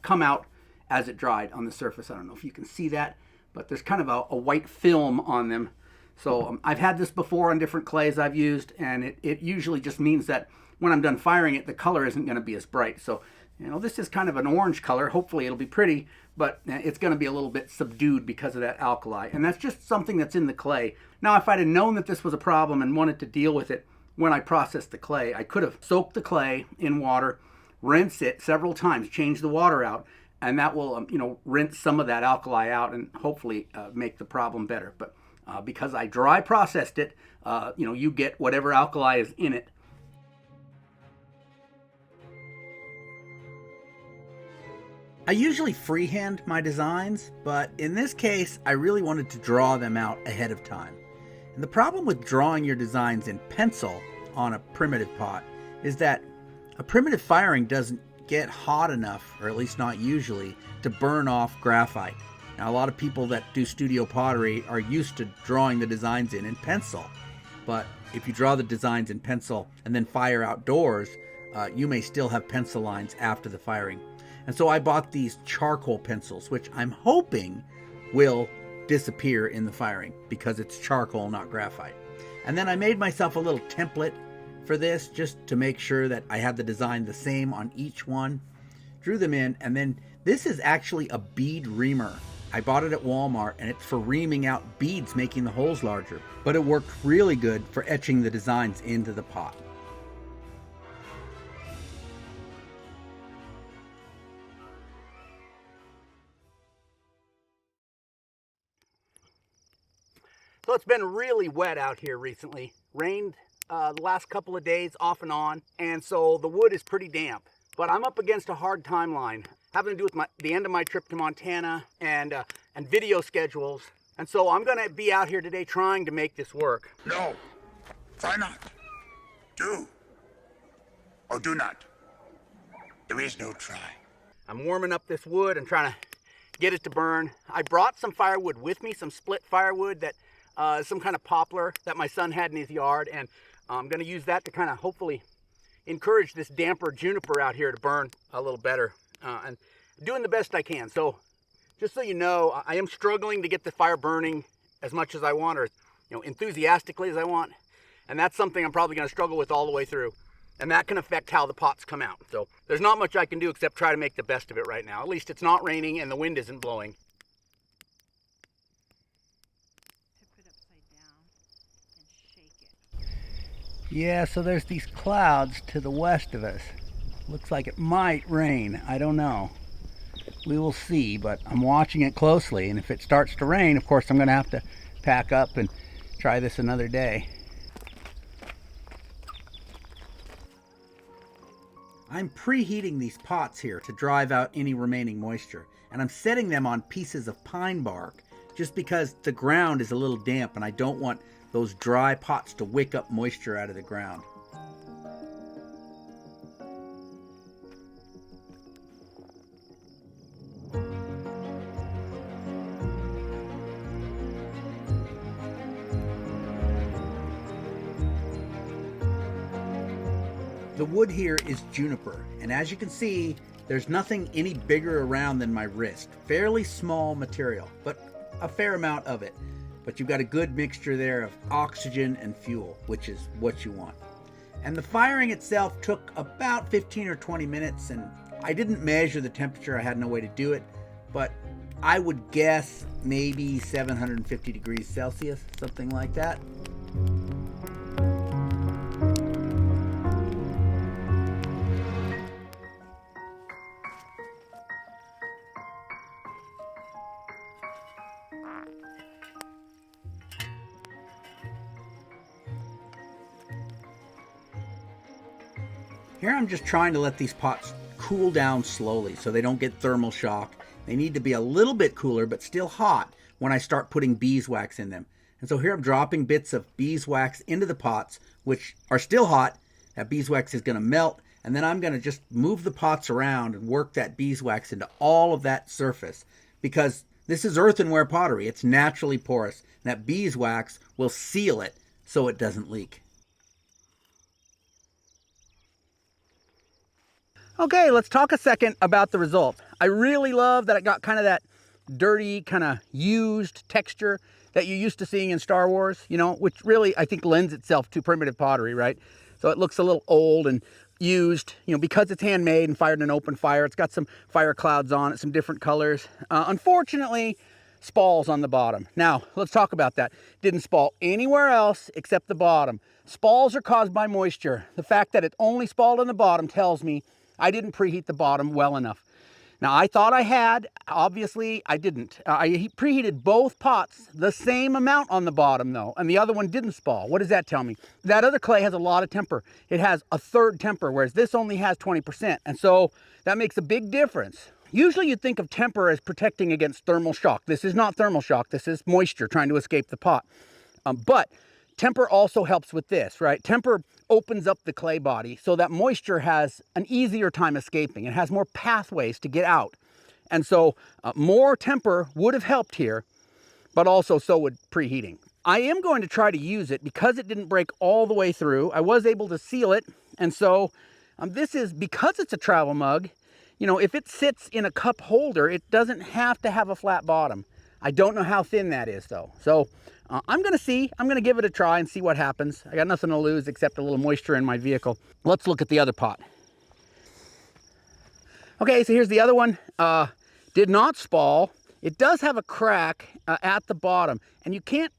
come out as it dried on the surface. I don't know if you can see that, but there's kind of a white film on them. So I've had this before on different clays I've used, and it usually just means that when I'm done firing it, the color isn't going to be as bright. So, this is kind of an orange color. Hopefully it'll be pretty, but it's going to be a little bit subdued because of that alkali. And that's just something that's in the clay. Now, if I'd have known that this was a problem and wanted to deal with it when I processed the clay, I could have soaked the clay in water, rinse it several times, change the water out, and that will, rinse some of that alkali out and hopefully make the problem better. But because I dry processed it, you get whatever alkali is in it. I usually freehand my designs, but in this case, I really wanted to draw them out ahead of time. And the problem with drawing your designs in pencil on a primitive pot is that a primitive firing doesn't get hot enough, or at least not usually, to burn off graphite. Now, a lot of people that do studio pottery are used to drawing the designs in pencil, but if you draw the designs in pencil and then fire outdoors, you may still have pencil lines after the firing. And so I bought these charcoal pencils, which I'm hoping will disappear in the firing because it's charcoal, not graphite. And then I made myself a little template for this just to make sure that I had the design the same on each one. Drew them in, and then this is actually a bead reamer. I bought it at Walmart, and it's for reaming out beads, making the holes larger. But it worked really good for etching the designs into the pot. So it's been really wet out here recently. Rained the last couple of days off and on, and so the wood is pretty damp. But I'm up against a hard timeline, having to do with the end of my trip to Montana and video schedules. And so I'm gonna be out here today trying to make this work. No, try not. Do or do not. There is no try. I'm warming up this wood and trying to get it to burn. I brought some firewood with me, some split firewood that some kind of poplar that my son had in his yard, and I'm gonna use that to kind of hopefully encourage this damper juniper out here to burn a little better, and doing the best I can. So just so you know, I am struggling to get the fire burning as much as I want, or enthusiastically as I want, and that's something I'm probably going to struggle with all the way through, and that can affect how the pots come out. So there's not much I can do except try to make the best of it right now. At least it's not raining and the wind isn't blowing. Yeah, so there's these clouds to the west of us. Looks like it might rain. I don't know. We will see, but I'm watching it closely, and if it starts to rain, of course, I'm going to have to pack up and try this another day. I'm preheating these pots here to drive out any remaining moisture, and I'm setting them on pieces of pine bark just because the ground is a little damp and I don't want those dry pots to wick up moisture out of the ground. The wood here is juniper, and as you can see, there's nothing any bigger around than my wrist. Fairly small material, but a fair amount of it. But you've got a good mixture there of oxygen and fuel, which is what you want. And the firing itself took about 15 or 20 minutes, and I didn't measure the temperature. I had no way to do it, but I would guess maybe 750 degrees Celsius, something like that. Here I'm just trying to let these pots cool down slowly so they don't get thermal shock. They need to be a little bit cooler but still hot when I start putting beeswax in them. And so here I'm dropping bits of beeswax into the pots, which are still hot. That beeswax is going to melt, and then I'm going to just move the pots around and work that beeswax into all of that surface, because this is earthenware pottery. It's naturally porous, and that beeswax will seal it so it doesn't leak. Okay, let's talk a second about the results. I really love that it got kind of that dirty, kind of used texture that you're used to seeing in Star Wars, which really I think lends itself to primitive pottery, right? So it looks a little old and used, because it's handmade and fired in an open fire. It's got some fire clouds on it, some different colors. Unfortunately, spalls on the bottom. Now, let's talk about that. Didn't spall anywhere else except the bottom. Spalls are caused by moisture. The fact that it only spalled on the bottom tells me I didn't preheat the bottom well enough. Now, I thought I had. Obviously, I didn't. I preheated both pots the same amount on the bottom, though, and the other one didn't spall. What does that tell me? That other clay has a lot of temper. It has a third temper, whereas this only has 20%, and so that makes a big difference. Usually, you'd think of temper as protecting against thermal shock. This is not thermal shock. This is moisture trying to escape the pot. But temper also helps with this, right? Temper opens up the clay body so that moisture has an easier time escaping. It has more pathways to get out. And so more temper would have helped here, but also so would preheating. I am going to try to use it because it didn't break all the way through. I was able to seal it. And so this is, because it's a travel mug, if it sits in a cup holder, it doesn't have to have a flat bottom. I don't know how thin that is though. So I'm gonna give it a try and see what happens. I got nothing to lose except a little moisture in my vehicle. Let's look at the other pot. Okay, so here's the other one. Did not spall. It does have a crack at the bottom, and you can't,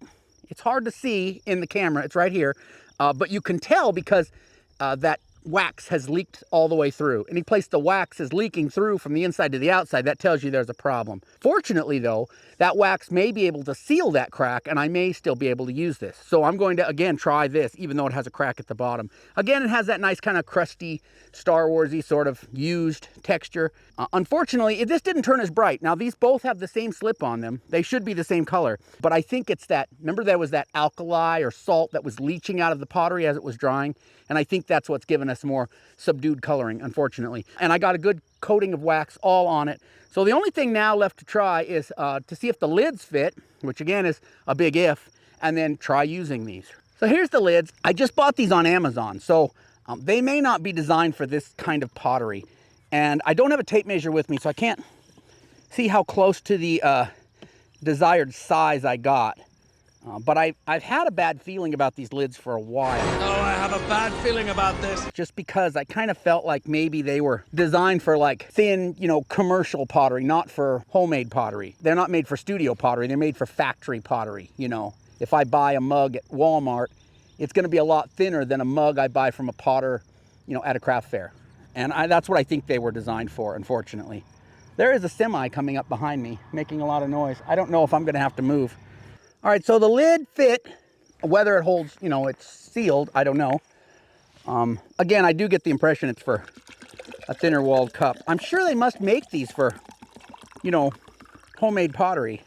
it's hard to see in the camera, it's right here, but you can tell because that wax has leaked all the way through. Any place the wax is leaking through from the inside to the outside, that tells you there's a problem. Fortunately though, that wax may be able to seal that crack, and I may still be able to use this. So I'm going to again try this, even though it has a crack at the bottom. Again, it has that nice kind of crusty, Star Warsy sort of used texture. Unfortunately, this didn't turn as bright. Now these both have the same slip on them. They should be the same color, but I think it's that, remember there was that alkali or salt that was leaching out of the pottery as it was drying? And I think that's what's given us more subdued coloring, unfortunately. And I got a good coating of wax all on it. So the only thing now left to try is to see if the lids fit, which again is a big if, and then try using these. So here's the lids. I just bought these on Amazon, so they may not be designed for this kind of pottery. And I don't have a tape measure with me, so I can't see how close to the desired size I got. But I've had a bad feeling about these lids for a while. Oh, I have a bad feeling about this. Just because I kind of felt like maybe they were designed for like thin, you know, commercial pottery, not for homemade pottery. They're not made for studio pottery. They're made for factory pottery, you know. If I buy a mug at Walmart, it's going to be a lot thinner than a mug I buy from a potter, you know, at a craft fair. And that's what I think they were designed for, unfortunately. There is a semi coming up behind me, making a lot of noise. I don't know if I'm going to have to move. All right, so the lid fit. Whether it holds, you know, it's sealed, I don't know. Again, I do get the impression it's for a thinner walled cup. I'm sure they must make these for, you know, homemade pottery.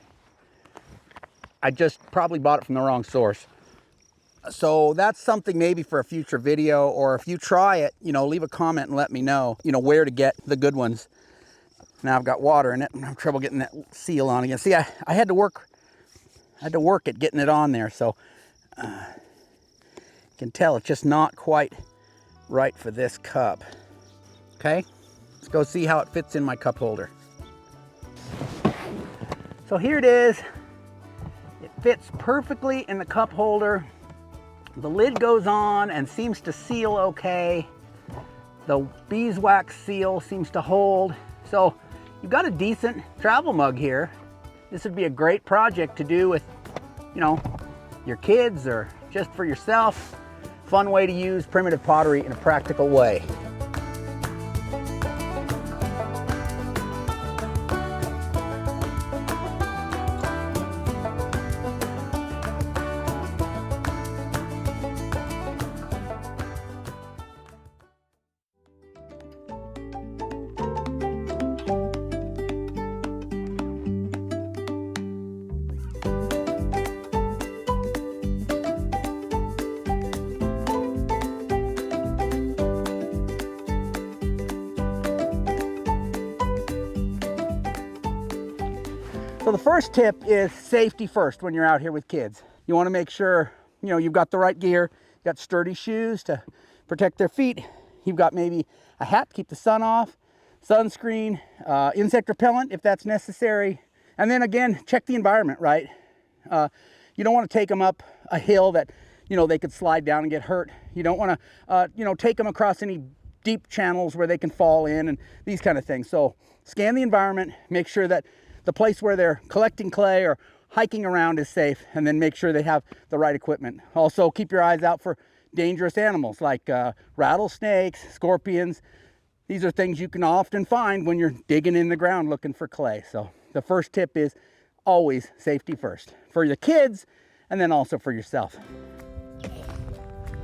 I just probably bought it from the wrong source. So that's something maybe for a future video, or if you try it, you know, leave a comment and let me know, you know, where to get the good ones. Now I've got water in it and I have trouble getting that seal on again. See, I had to work at getting it on there, so you can tell it's just not quite right for this cup. Okay, let's go see how it fits in my cup holder. So here it is. It fits perfectly in the cup holder. The lid goes on and seems to seal okay. The beeswax seal seems to hold. So you've got a decent travel mug here. This would be a great project to do with, you know, your kids or just for yourself. Fun way to use primitive pottery in a practical way. So the first tip is safety first when you're out here with kids. You want to make sure, you know, you've got the right gear. You've got sturdy shoes to protect their feet. You've got maybe a hat to keep the sun off, sunscreen, insect repellent if that's necessary. And then again, check the environment, right? You don't want to take them up a hill that, you know, they could slide down and get hurt. You don't want to, you know, take them across any deep channels where they can fall in and these kind of things. So scan the environment, make sure that the place where they're collecting clay or hiking around is safe, and then make sure they have the right equipment. Also, keep your eyes out for dangerous animals like rattlesnakes, scorpions. These are things you can often find when you're digging in the ground looking for clay. So the first tip is always safety first for the kids, and then also for yourself.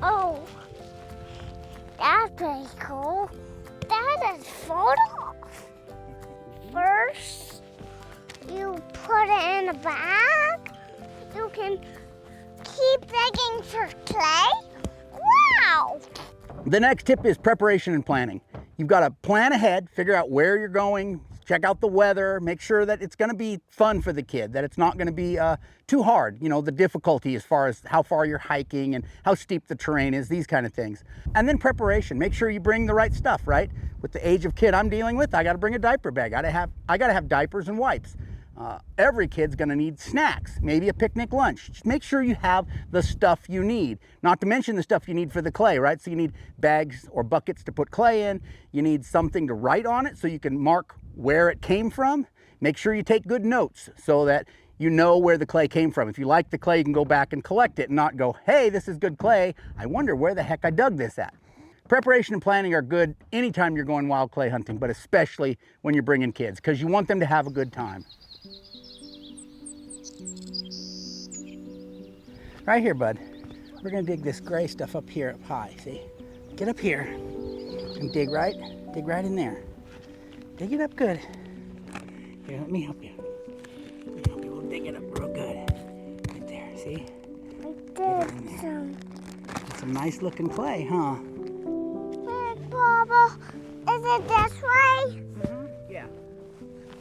Oh, that's pretty cool. That is photo. First, you put it in a bag. You can keep digging for clay. Wow! The next tip is preparation and planning. You've got to plan ahead, figure out where you're going, check out the weather, make sure that it's going to be fun for the kid, that it's not going to be too hard. You know, the difficulty as far as how far you're hiking and how steep the terrain is, these kind of things. And then preparation. Make sure you bring the right stuff, right? With the age of kid I'm dealing with, I got to bring a diaper bag. I got to have diapers and wipes. Every kid's gonna need snacks, maybe a picnic lunch. Just make sure you have the stuff you need. Not to mention the stuff you need for the clay, right? So you need bags or buckets to put clay in. You need something to write on it so you can mark where it came from. Make sure you take good notes so that you know where the clay came from. If you like the clay, you can go back and collect it and not go, hey, this is good clay. I wonder where the heck I dug this at. Preparation and planning are good anytime you're going wild clay hunting, but especially when you're bringing kids, because you want them to have a good time. Right here, bud. We're gonna dig this gray stuff up here, up high, see? Get up here and dig right in there. Dig it up good. Here, let me help you. We'll dig it up real good. Right there, see? It's some nice looking clay, huh? Hey, Papa, is it this way? Yeah.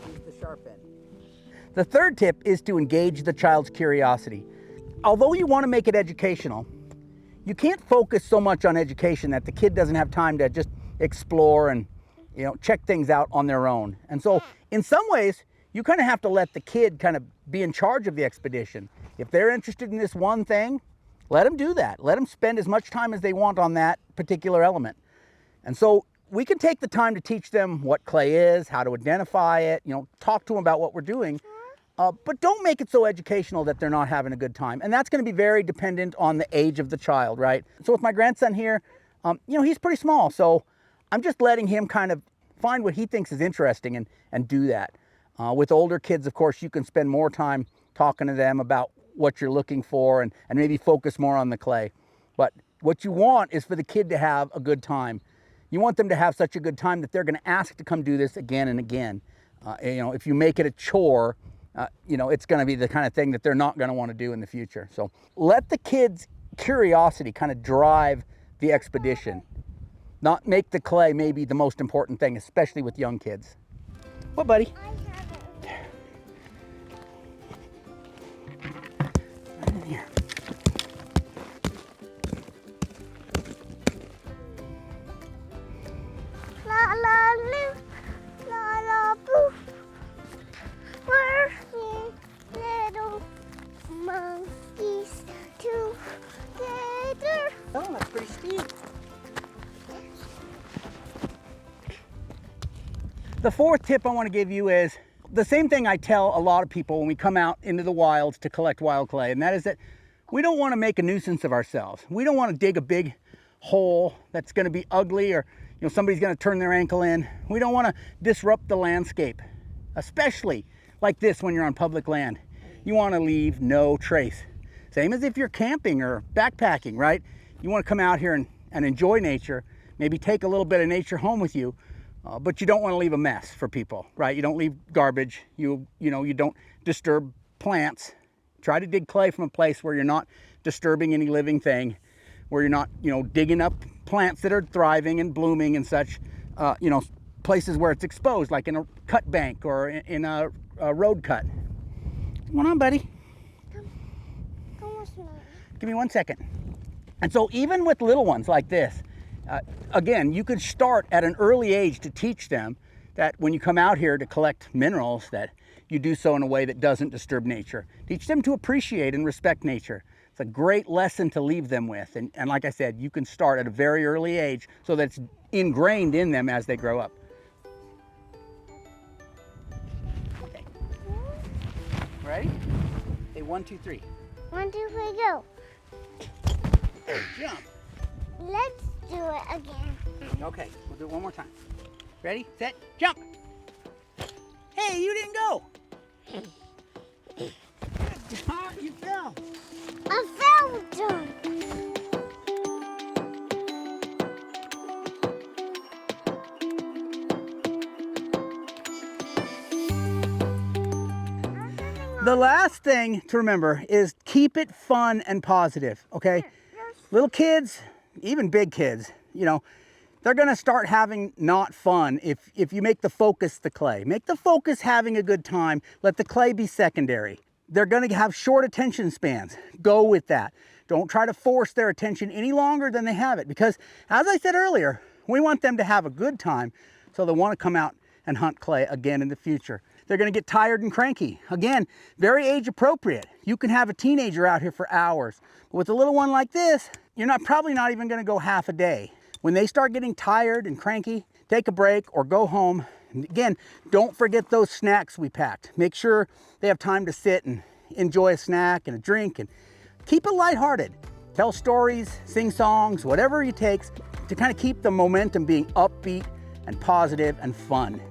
Use the sharp end. The third tip is to engage the child's curiosity. Although you want to make it educational, you can't focus so much on education that the kid doesn't have time to just explore and, you know, check things out on their own. And so in some ways, you kind of have to let the kid kind of be in charge of the expedition. If they're interested in this one thing, let them do that. Let them spend as much time as they want on that particular element. And so we can take the time to teach them what clay is, how to identify it, you know, talk to them about what we're doing. But don't make it so educational that they're not having a good time. And that's going to be very dependent on the age of the child, right? So with my grandson here, you know, he's pretty small. So I'm just letting him kind of find what he thinks is interesting and do that. With older kids, of course, you can spend more time talking to them about what you're looking for and maybe focus more on the clay. But what you want is for the kid to have a good time. You want them to have such a good time that they're going to ask to come do this again and again. You know, if you make it a chore, you know, it's going to be the kind of thing that they're not going to want to do in the future. So let the kids' curiosity kind of drive the expedition. Not make the clay maybe the most important thing, especially with young kids. What, buddy? Right in here. La la loo, la la boo. We're little monkeys together. Oh, that's pretty steep. The fourth tip I want to give you is the same thing I tell a lot of people when we come out into the wilds to collect wild clay, and that is that we don't want to make a nuisance of ourselves. We don't want to dig a big hole that's going to be ugly or, you know, somebody's going to turn their ankle in. We don't want to disrupt the landscape, especially like this when you're on public land. You want to leave no trace. Same as if you're camping or backpacking, right? You want to come out here and enjoy nature, maybe take a little bit of nature home with you, but you don't want to leave a mess for people, right? You don't leave garbage. You don't disturb plants. Try to dig clay from a place where you're not disturbing any living thing, where you're not, you know, digging up plants that are thriving and blooming and such, you know, places where it's exposed, like in a cut bank or in a road cut. Come on, buddy. Come with me. Give me 1 second. And so even with little ones like this, again, you could start at an early age to teach them that when you come out here to collect minerals, that you do so in a way that doesn't disturb nature. Teach them to appreciate and respect nature. It's a great lesson to leave them with. And like I said, you can start at a very early age so that it's ingrained in them as they grow up. Okay. Ready? Hey, 1, 2, 3. 1, 2, 3, go. Jump. Let's do it again. Okay, we'll do it one more time. Ready, set, jump. Hey, you didn't go. You fell. I fell down. The last thing to remember is keep it fun and positive, okay? Little kids, even big kids, you know, they're gonna start having not fun if you make the focus the clay. Make the focus having a good time, let the clay be secondary. They're gonna have short attention spans. Go with that. Don't try to force their attention any longer than they have it, because as I said earlier, we want them to have a good time so they wanna come out and hunt clay again in the future. they're gonna get tired and cranky. Again, very age appropriate. You can have a teenager out here for hours. But with a little one like this, you're probably not even gonna go half a day. When they start getting tired and cranky, take a break or go home. And again, don't forget those snacks we packed. Make sure they have time to sit and enjoy a snack and a drink, and keep it lighthearted. Tell stories, sing songs, whatever it takes to kind of keep the momentum being upbeat and positive and fun.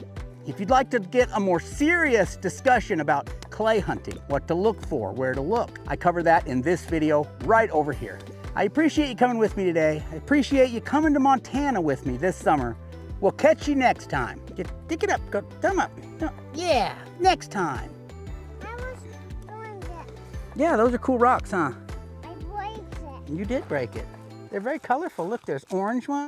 If you'd like to get a more serious discussion about clay hunting, what to look for, where to look, I cover that in this video right over here. I appreciate you coming with me today. I appreciate you coming to Montana with me this summer. We'll catch you next time. Stick it up, go, thumb up. Yeah, next time. I was doing this. Yeah, those are cool rocks, huh? I break it. You did break it. They're very colorful. Look, there's orange ones.